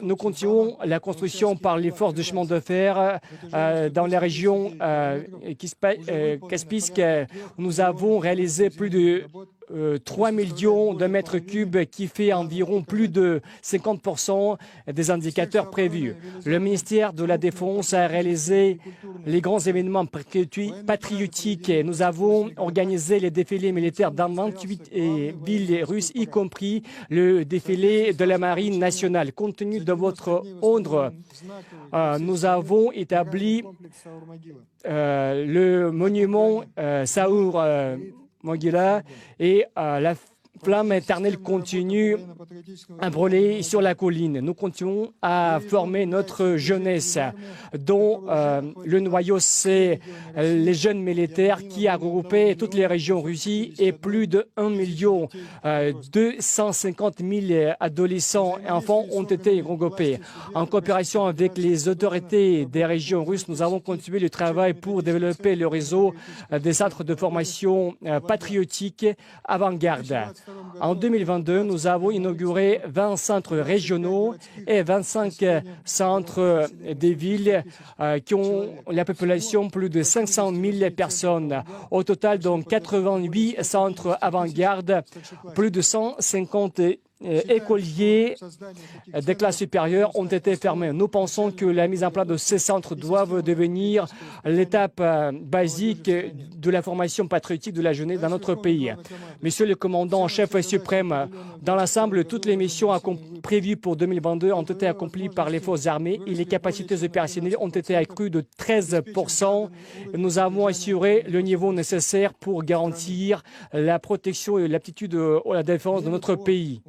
nous continuons la construction par les forces de chemin de fer dans la région Caspique. Nous avons réalisé plus de 3 millions de mètres cubes qui fait environ plus de 50% des indicateurs prévus. Le ministère de la Défense a réalisé les grands événements patriotiques. Nous avons organisé les défilés militaires dans 28 villes russes, y compris le défilé de la Marine nationale. Compte tenu de votre ordre, nous avons établi le monument Saour Mogila et la flamme éternelle continue à brûler sur la colline. Nous continuons à former notre jeunesse, dont le noyau, c'est les jeunes militaires qui a regroupé toutes les régions Russie et plus de 1 250 000 adolescents et enfants ont été regroupés. En coopération avec les autorités des régions russes, nous avons continué le travail pour développer le réseau des centres de formation patriotique avant-garde. En 2022, nous avons inauguré 20 centres régionaux et 25 centres des villes qui ont la population plus de 500 000 personnes. Au total, donc 88 centres avant-garde, plus de 150 écoliers des classes supérieures ont été fermés. Nous pensons que la mise en place de ces centres doivent devenir l'étape basique de la formation patriotique de la jeunesse dans notre pays. Monsieur le commandant en chef suprême, dans l'ensemble, toutes les missions prévues pour 2022 ont été accomplies par les forces armées et les capacités opérationnelles ont été accrues de 13%. Nous avons assuré le niveau nécessaire pour garantir la protection et l'aptitude à la défense de notre pays.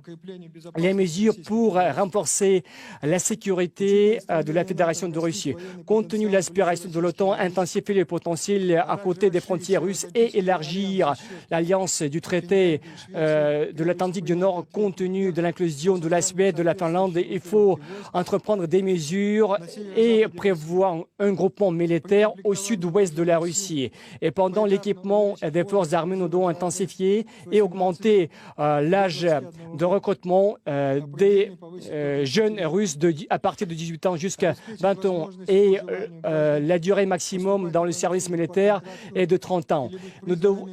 Les mesures pour renforcer la sécurité de la Fédération de Russie. Compte tenu de l'aspiration de l'OTAN, intensifier le potentiel à côté des frontières russes et élargir l'alliance du traité de l'Atlantique du Nord compte tenu de l'inclusion de la Suède, de la Finlande. Il faut entreprendre des mesures et prévoir un groupement militaire au sud-ouest de la Russie. Et pendant l'équipement des forces armées, nous devons intensifier et augmenter l'âge de recrutement des jeunes Russes à partir de 18 ans jusqu'à 20 ans et la durée maximum dans le service militaire est de 30 ans.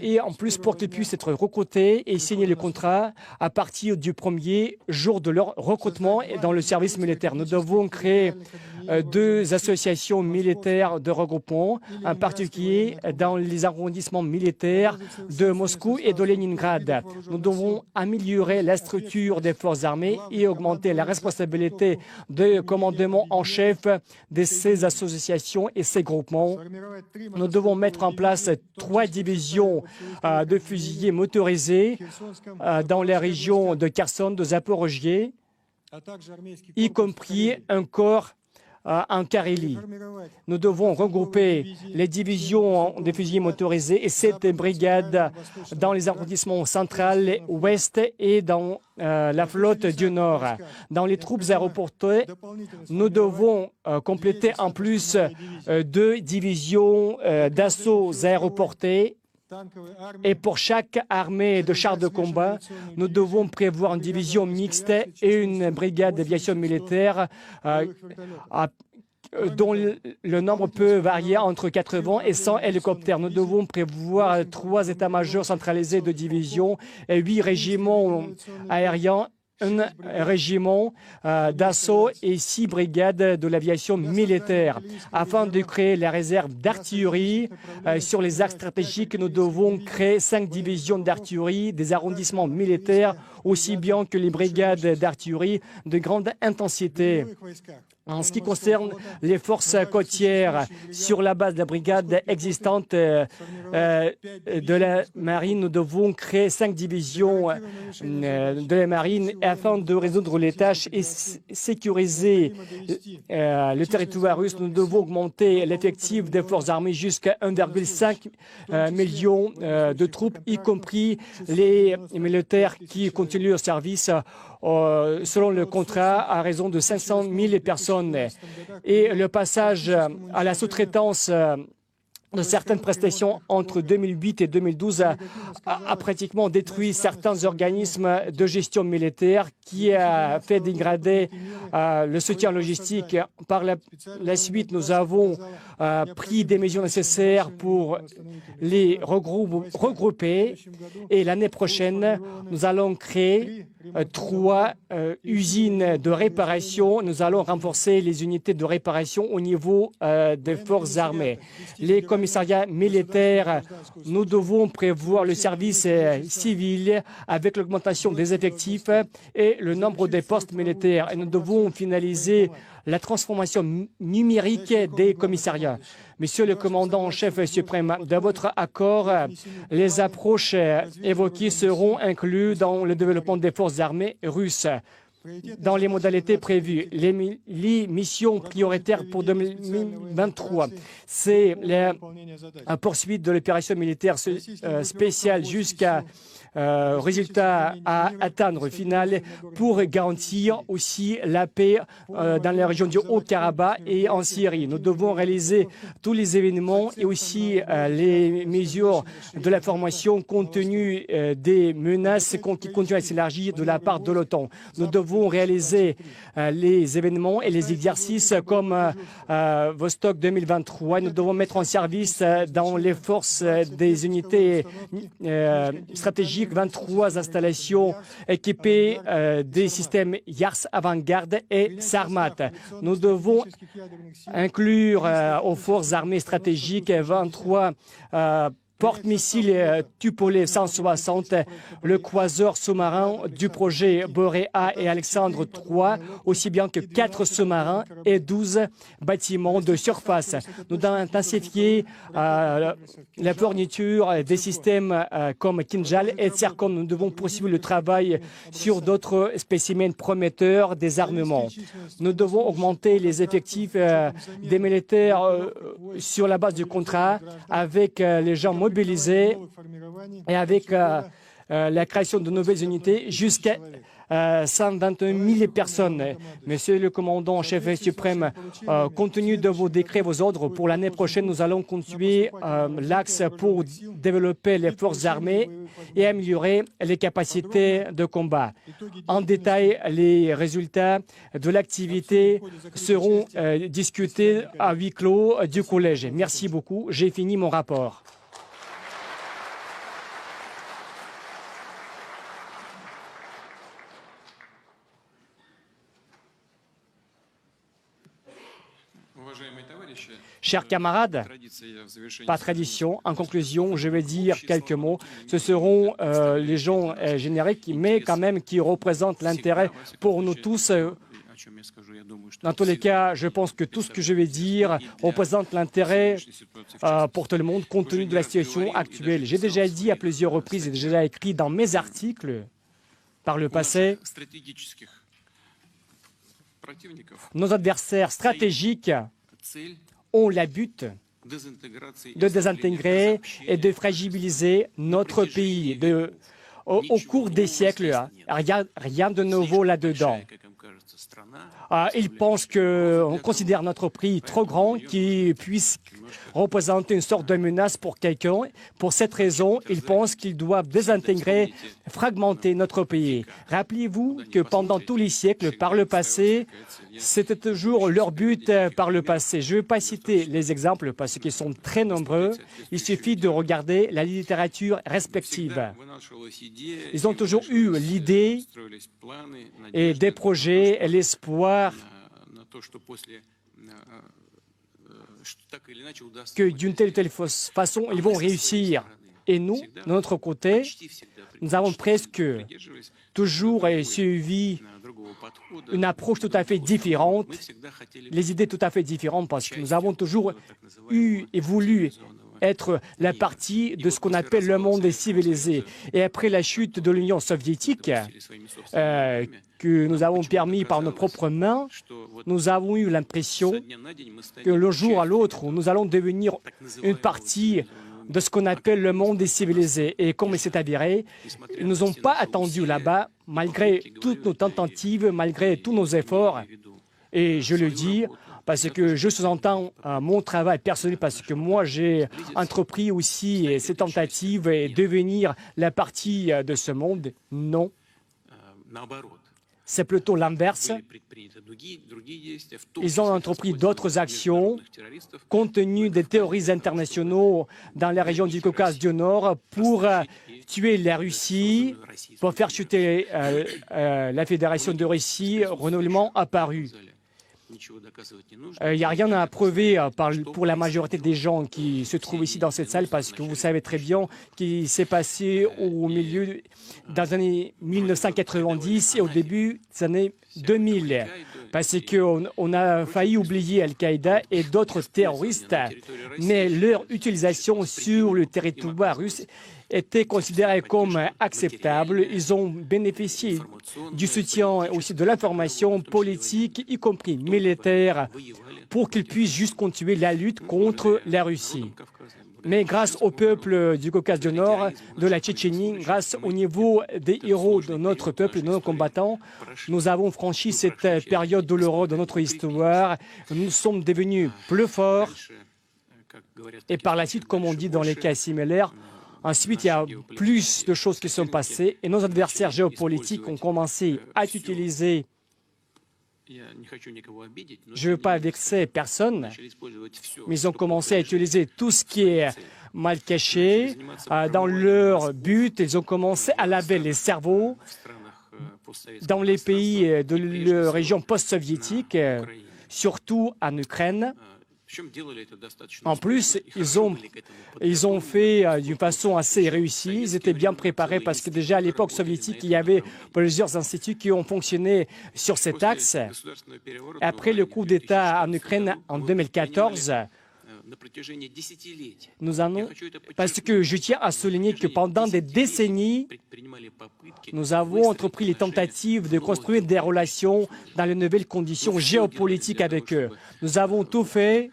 Et en plus, pour qu'ils puissent être recrutés et signer le contrat à partir du premier jour de leur recrutement dans le service militaire. Nous devons créer 2 associations militaires de regroupement, en particulier dans les arrondissements militaires de Moscou et de Leningrad. Nous devons améliorer la structure des forces armées et augmenter la responsabilité de commandement en chef de ces associations et ces groupements. Nous devons mettre en place 3 divisions de fusiliers motorisés dans les régions de Kherson, de Zaporozhye, y compris un corps en Carélie. Nous devons regrouper les divisions de fusiliers motorisés et 7 brigades dans les arrondissements central, ouest et dans la flotte du Nord. Dans les troupes aéroportées, nous devons compléter en plus 2 divisions d'assaut aéroportés Et pour chaque armée de chars de combat, nous devons prévoir une division mixte et une brigade d'aviation militaire dont le nombre peut varier entre 80 et 100 hélicoptères. Nous devons prévoir 3 états-majors centralisés de division et 8 régiments aériens, un régiment d'assaut et 6 brigades de l'aviation militaire. Afin de créer la réserve d'artillerie sur les axes stratégiques, nous devons créer 5 divisions d'artillerie, des arrondissements militaires, aussi bien que les brigades d'artillerie de grande intensité. En ce qui concerne les forces côtières, sur la base de la brigade existante de la marine, nous devons créer 5 divisions de la marine afin de résoudre les tâches et sécuriser le territoire russe. Nous devons augmenter l'effectif des forces armées jusqu'à 1,5 million de troupes, y compris les militaires qui continuent leur service selon le contrat à raison de 500 000 personnes. Et le passage à la sous-traitance de certaines prestations entre 2008 et 2012 a pratiquement détruit certains organismes de gestion militaire qui a fait dégrader le soutien logistique. Par la suite, nous avons pris des mesures nécessaires pour les regrouper et l'année prochaine, nous allons créer 3 usines de réparation. Nous allons renforcer les unités de réparation au niveau des forces armées. Les commissariats militaires, nous devons prévoir le service civil avec l'augmentation des effectifs et le nombre des postes militaires. Et nous devons finaliser la transformation numérique des commissariats. Monsieur le commandant en chef suprême, dans votre accord, les approches évoquées seront incluses dans le développement des forces armées russes. Dans les modalités prévues, les missions prioritaires pour 2023, c'est la poursuite de l'opération militaire spéciale jusqu'à résultat à atteindre final pour garantir aussi la paix dans la région du Haut-Karabakh et en Syrie. Nous devons réaliser tous les événements et aussi les mesures de la formation compte tenu des menaces qui continuent à s'élargir de la part de l'OTAN. Nous devons réaliser les événements et les exercices comme Vostok 2023. Nous devons mettre en service dans les forces des unités stratégiques 23 installations équipées des systèmes YARS Avant-Garde et Sarmat. Nous devons inclure aux forces armées stratégiques 23 porte-missiles Tupolev 160, le croiseur sous-marin du projet Boréa et Alexandre III, aussi bien que 4 sous-marins et 12 bâtiments de surface. Nous devons intensifier la fourniture des systèmes comme Kinjal et Tsirkon. Nous devons poursuivre le travail sur d'autres spécimens prometteurs des armements. Nous devons augmenter les effectifs des militaires sur la base du contrat avec les gens mobilisés et avec la création de nouvelles unités jusqu'à 121 000 personnes. Monsieur le commandant en chef suprême, compte tenu de vos décrets, vos ordres, pour l'année prochaine, nous allons continuer l'axe pour développer les forces armées et améliorer les capacités de combat. En détail, les résultats de l'activité seront discutés à huis clos du collège. Merci beaucoup. J'ai fini mon rapport. Chers camarades, par tradition, en conclusion, je vais dire quelques mots. Ce seront les gens génériques, mais quand même qui représentent l'intérêt pour nous tous. Dans tous les cas, je pense que tout ce que je vais dire représente l'intérêt pour tout le monde, compte tenu de la situation actuelle. J'ai déjà dit à plusieurs reprises et déjà écrit dans mes articles par le passé, nos adversaires stratégiques ont le but de désintégrer et de fragiliser notre pays. Au cours des siècles, rien de nouveau là-dedans. Ils pensent qu'on considère notre pays trop grand, qui puisse représenter une sorte de menace pour quelqu'un. Pour cette raison, ils pensent qu'ils doivent désintégrer, fragmenter notre pays. Rappelez-vous que pendant tous les siècles, par le passé, c'était toujours leur but par le passé. Je ne vais pas citer les exemples parce qu'ils sont très nombreux. Il suffit de regarder la littérature respective. Ils ont toujours eu l'idée et des projets et l'espoir que d'une telle ou telle façon, ils vont réussir. Et nous, de notre côté, nous avons presque toujours suivi une approche tout à fait différente, les idées tout à fait différentes, parce que nous avons toujours eu et voulu être la partie de ce qu'on appelle le monde civilisé. Et après la chute de l'Union soviétique, que nous avons permis par nos propres mains, nous avons eu l'impression que le jour à l'autre, nous allons devenir une partie de ce qu'on appelle le monde des civilisés. Et comme il s'est avéré, ils ne nous ont pas attendus là-bas, malgré toutes nos tentatives, malgré tous nos efforts. Et je le dis parce que je sous-entends mon travail personnel, parce que moi, j'ai entrepris aussi ces tentatives et devenir la partie de ce monde. Non. C'est plutôt l'inverse. Ils ont entrepris d'autres actions compte tenu des terroristes internationaux dans la région du Caucase du Nord pour tuer la Russie, pour faire chuter la Fédération de Russie, renouvellement apparu. Il n'y a rien à prouver pour la majorité des gens qui se trouvent ici dans cette salle, parce que vous savez très bien ce qui s'est passé au milieu dans les années 1990 et au début des années 2000, parce qu'on a failli oublier Al-Qaïda et d'autres terroristes, mais leur utilisation sur le territoire russe était considérée comme acceptable. Ils ont bénéficié du soutien aussi de l'information politique, y compris militaire, pour qu'ils puissent juste continuer la lutte contre la Russie. Mais grâce au peuple du Caucase du Nord, de la Tchétchénie, grâce au niveau des héros de notre peuple, de nos combattants, nous avons franchi cette période douloureuse de notre histoire. Nous sommes devenus plus forts. Et par la suite, comme on dit dans les cas similaires, ensuite, il y a plus de choses qui sont passées et nos adversaires géopolitiques ont commencé à utiliser, je ne veux pas vexer personne, mais ils ont commencé à utiliser tout ce qui est mal caché dans leur but. Ils ont commencé à laver les cerveaux dans les pays de la région post-soviétique, surtout en Ukraine. En plus, ils ont fait d'une façon assez réussie. Ils étaient bien préparés parce que déjà à l'époque soviétique, il y avait plusieurs instituts qui ont fonctionné sur cet axe. Après le coup d'État en Ukraine en 2014, parce que je tiens à souligner que pendant des décennies, nous avons entrepris les tentatives de construire des relations dans les nouvelles conditions géopolitiques avec eux. Nous avons tout fait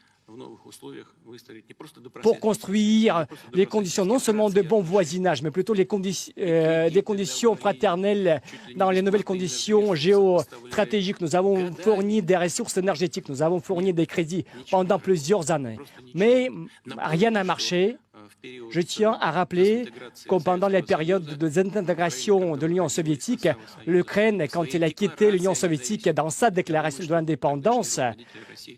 pour construire les conditions non seulement de bon voisinage, mais plutôt des conditions fraternelles dans les nouvelles conditions géostratégiques. Nous avons fourni des ressources énergétiques, nous avons fourni des crédits pendant plusieurs années. Mais rien n'a marché. Je tiens à rappeler que pendant la période de désintégration de l'Union soviétique, l'Ukraine, quand elle a quitté l'Union soviétique dans sa déclaration de l'indépendance,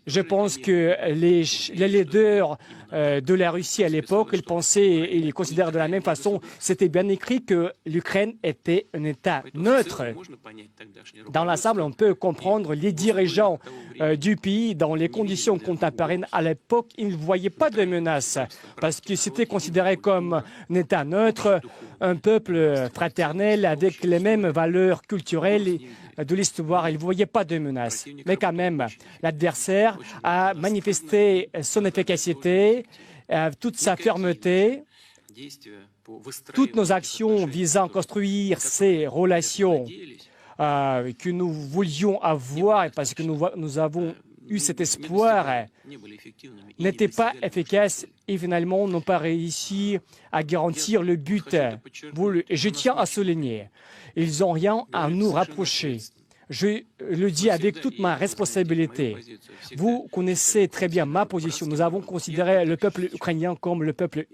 je pense que les leaders de la Russie à l'époque, ils pensaient et ils considèrent de la même façon, c'était bien écrit que l'Ukraine était un État neutre. Dans l'ensemble, on peut comprendre les dirigeants du pays dans les conditions contemporaines. À l'époque, ils ne voyaient pas de menace parce que c'était considéré comme un État neutre, un peuple fraternel avec les mêmes valeurs culturelles de l'histoire. Ils ne voyaient pas de menace. Mais quand même, l'adversaire a manifesté son efficacité, toute sa fermeté. Toutes nos actions visant à construire ces relations que nous voulions avoir, parce que nous avons eu cet espoir, n'étaient pas efficaces et finalement n'ont pas réussi à garantir le but voulu. Et je tiens à souligner, ils n'ont rien à nous rapprocher. Je le dis avec toute ma responsabilité. Vous connaissez très bien ma position. Nous avons considéré le peuple ukrainien comme le peuple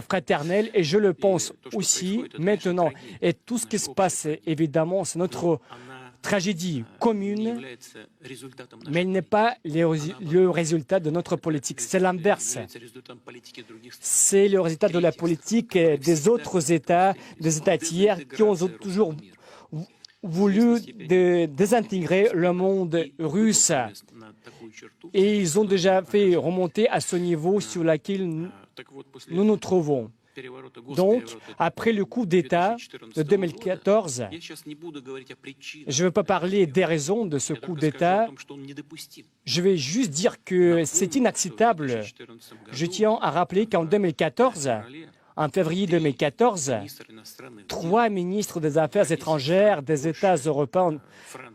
fraternel et je le pense aussi maintenant. Et tout ce qui se passe, évidemment, c'est notre tragédie commune, mais il n'est pas le résultat de notre politique. C'est l'inverse. C'est le résultat de la politique des autres États, des États tiers qui ont toujours voulu désintégrer le monde russe. Et ils ont déjà fait remonter à ce niveau sur lequel nous nous trouvons. Donc, après le coup d'État de 2014, je ne veux pas parler des raisons de ce coup d'État, je vais juste dire que c'est inacceptable. Je tiens à rappeler qu'en 2014, en février 2014, 3 ministres des Affaires étrangères des États européens,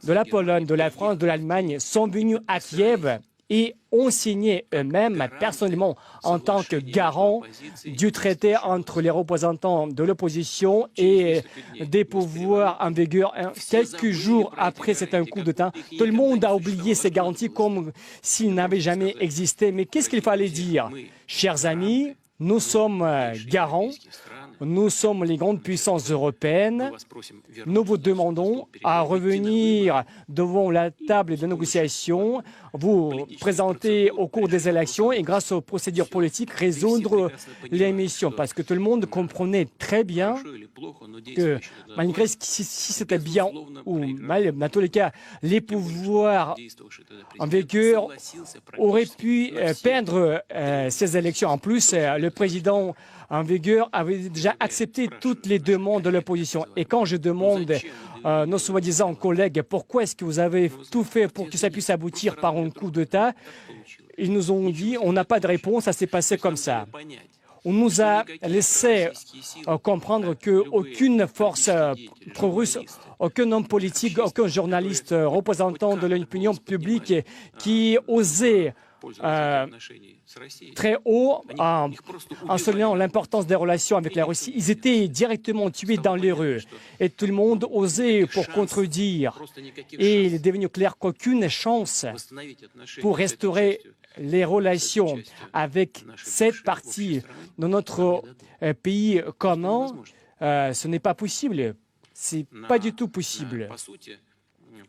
de la Pologne, de la France, de l'Allemagne, sont venus à Kiev et ont signé eux-mêmes, personnellement, en tant que garant du traité entre les représentants de l'opposition et des pouvoirs en vigueur. Quelques jours après, c'est un coup d'État. Tout le monde a oublié ces garanties comme s'ils n'avaient jamais existé. Mais qu'est-ce qu'il fallait dire? Chers amis, nous sommes garants. Nous sommes les grandes puissances européennes. Nous vous demandons à revenir devant la table de négociation, vous présenter au cours des élections et grâce aux procédures politiques résoudre les missions. Parce que tout le monde comprenait très bien que malgré si c'était bien ou mal, dans tous les cas, les pouvoirs en vigueur auraient pu perdre ces élections. En plus, le président en vigueur avait déjà accepté toutes les demandes de l'opposition. Et quand je demande nos soi-disant collègues pourquoi est-ce que vous avez tout fait pour que ça puisse aboutir par un coup d'État, ils nous ont dit on n'a pas de réponse, ça s'est passé comme ça. On nous a laissé comprendre qu'aucune force pro-russe, aucun homme politique, aucun journaliste représentant de l'opinion publique qui osait très haut en soulignant l'importance des relations avec la Russie. Ils étaient directement tués dans les rues et tout le monde osait pour contredire. Et il est devenu clair qu'aucune chance pour restaurer les relations avec cette partie de notre pays commun, ce n'est pas possible. C'est pas du tout possible.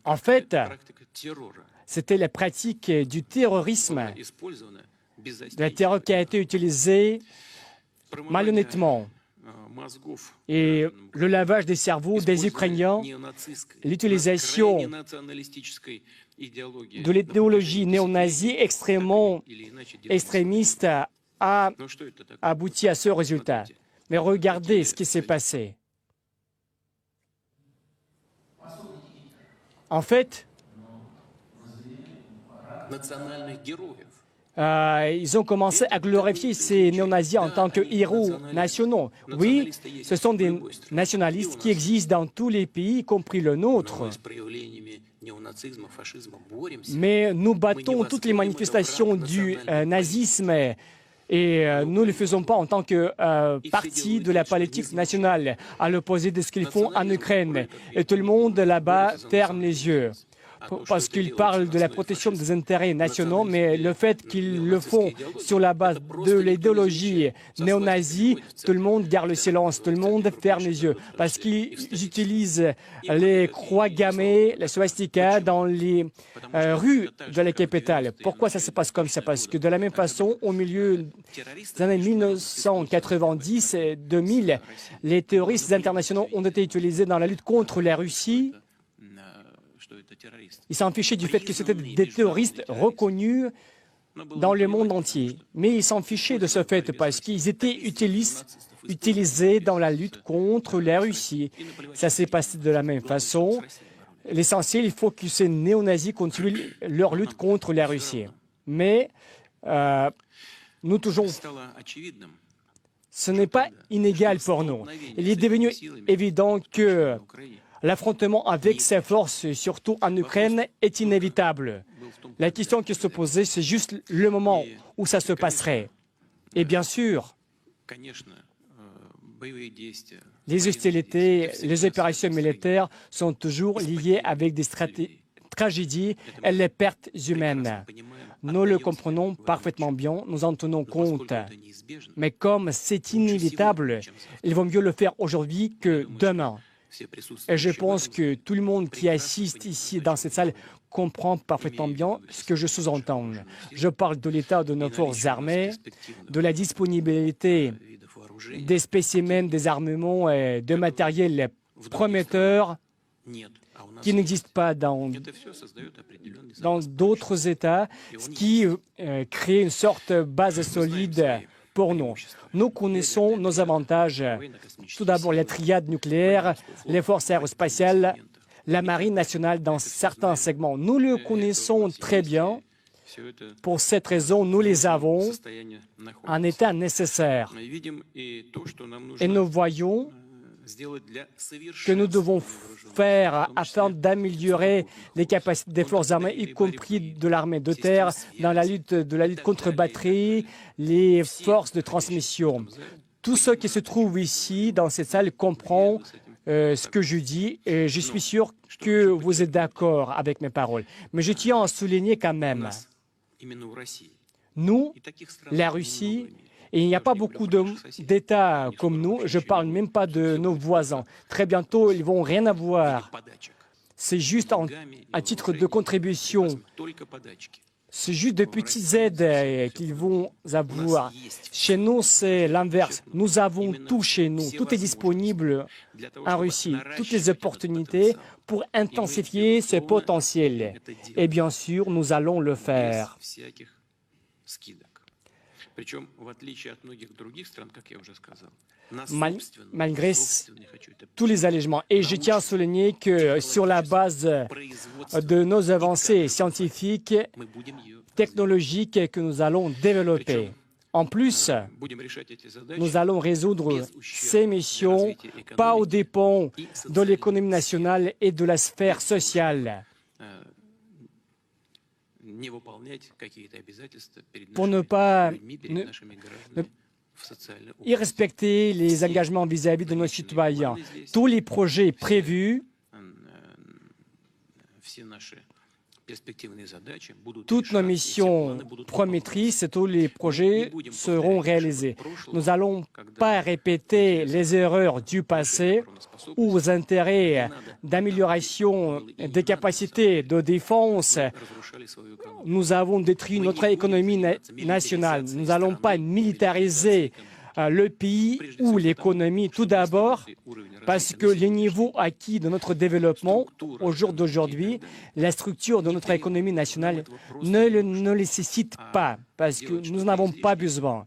En fait, c'était la pratique du terrorisme, de la terreur qui a été utilisée malhonnêtement. Et le lavage des cerveaux des Ukrainiens, l'utilisation de l'idéologie néo-nazie extrêmement extrémiste a abouti à ce résultat. Mais regardez ce qui s'est passé. En fait, ils ont commencé à glorifier ces néo-nazis en tant que héros nationaux. Oui, ce sont des nationalistes qui existent dans tous les pays, y compris le nôtre. Mais nous battons toutes les manifestations du nazisme et nous ne le faisons pas en tant que parti de la politique nationale, à l'opposé de ce qu'ils font en Ukraine. Et tout le monde là-bas ferme les yeux. Parce qu'ils parlent de la protection des intérêts nationaux, mais le fait qu'ils le font sur la base de l'idéologie néo-nazie, tout le monde garde le silence, tout le monde ferme les yeux, parce qu'ils utilisent les croix gammées, les swastikas dans les rues de la capitale. Pourquoi ça se passe comme ça? Parce que de la même façon, au milieu des années 1990 et 2000, les terroristes internationaux ont été utilisés dans la lutte contre la Russie. Ils s'en fichaient du fait que c'était des terroristes reconnus dans le monde entier. Mais ils s'en fichaient de ce fait parce qu'ils étaient utilisés dans la lutte contre la Russie. Ça s'est passé de la même façon. L'essentiel, il faut que ces néo-nazis continuent leur lutte contre la Russie. Mais nous toujours, ce n'est pas inégal pour nous. Il est devenu évident que l'affrontement avec ces forces, surtout en Ukraine, est inévitable. La question qui se posait, c'est juste le moment où ça se passerait. Et bien sûr, les hostilités, les opérations militaires sont toujours liées avec des tragédies et les pertes humaines. Nous le comprenons parfaitement bien, nous en tenons compte. Mais comme c'est inévitable, il vaut mieux le faire aujourd'hui que demain. Et je pense que tout le monde qui assiste ici dans cette salle comprend parfaitement bien ce que je sous-entends. Je parle de l'état de nos forces armées, de la disponibilité des spécimens, des armements et de matériel prometteurs qui n'existent pas dans d'autres États, ce qui crée une sorte de base solide pour nous. Nous connaissons nos avantages. Tout d'abord, la triade nucléaire, les forces aérospatiales, la marine nationale dans certains segments. Nous le connaissons très bien. Pour cette raison, nous les avons en état nécessaire. Et nous voyons que nous devons faire afin d'améliorer les capacités des forces armées, y compris de l'armée de terre, dans la lutte contre batterie, les forces de transmission. Tous ceux qui se trouvent ici, dans cette salle, comprennent ce que je dis et je suis sûr que vous êtes d'accord avec mes paroles. Mais je tiens à souligner quand même, nous, la Russie, et il n'y a pas beaucoup d'États comme nous, je ne parle même pas de nos voisins. Très bientôt, ils ne vont rien avoir. C'est juste à titre de contribution. C'est juste de petites aides qu'ils vont avoir. Chez nous, c'est l'inverse. Nous avons tout chez nous. Tout est disponible en Russie. Toutes les opportunités pour intensifier ce potentiel. Et bien sûr, nous allons le faire. Malgré tous les allègements. Et je tiens à souligner que sur la base de nos avancées scientifiques, technologiques que nous allons développer. En plus, nous allons résoudre ces missions pas aux dépens de l'économie nationale et de la sphère sociale. Pour ne pas y respecter les engagements vis-à-vis de nos citoyens. Tous les projets prévus, toutes nos missions promettrices et tous les projets seront réalisés. Nous n'allons pas répéter les erreurs du passé ou aux intérêts d'amélioration des capacités de défense. Nous avons détruit notre économie nationale. Nous n'allons pas militariser le pays ou l'économie tout d'abord parce que les niveaux acquis de notre développement au jour d'aujourd'hui, la structure de notre économie nationale ne le nécessite pas parce que nous n'en avons pas besoin.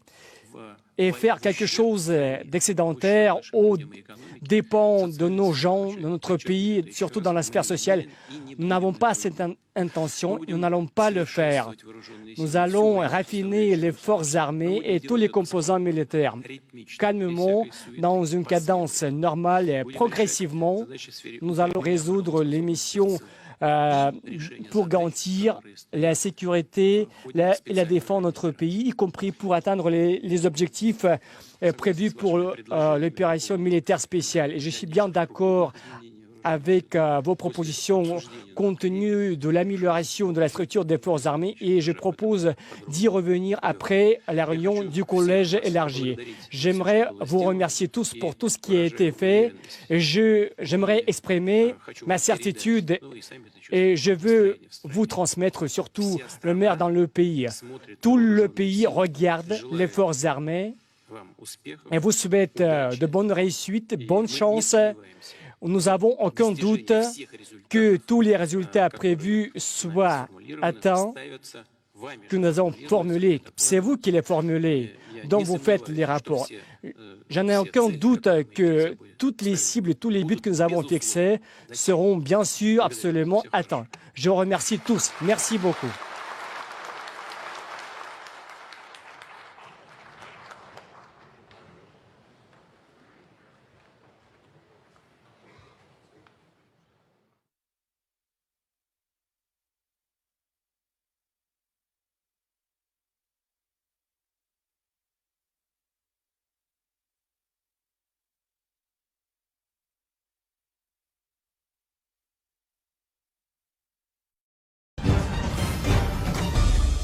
Et faire quelque chose d'excédentaire aux dépens de nos gens, de notre pays, surtout dans la sphère sociale, nous n'avons pas cette intention, nous n'allons pas le faire. Nous allons raffiner les forces armées et tous les composants militaires. Calmement, dans une cadence normale et progressivement, nous allons résoudre les missions pour garantir la sécurité et la défense de notre pays, y compris pour atteindre les objectifs prévus pour l'opération militaire spéciale. Et je suis bien d'accord avec vos propositions compte tenu de l'amélioration de la structure des forces armées et je propose d'y revenir après la réunion du collège élargi. J'aimerais vous remercier tous pour tout ce qui a été fait. J'aimerais exprimer ma certitude et je veux vous transmettre surtout le maire dans le pays. Tout le pays regarde les forces armées et vous souhaite de bonnes réussites, bonne chance. Nous n'avons aucun doute que tous les résultats prévus soient atteints, que nous avons formulés. C'est vous qui les formulez, dont vous faites les rapports. Je n'ai aucun doute que toutes les cibles, tous les buts que nous avons fixés seront bien sûr absolument atteints. Je vous remercie tous. Merci beaucoup.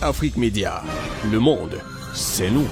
Afrique Média. Le monde, c'est nous.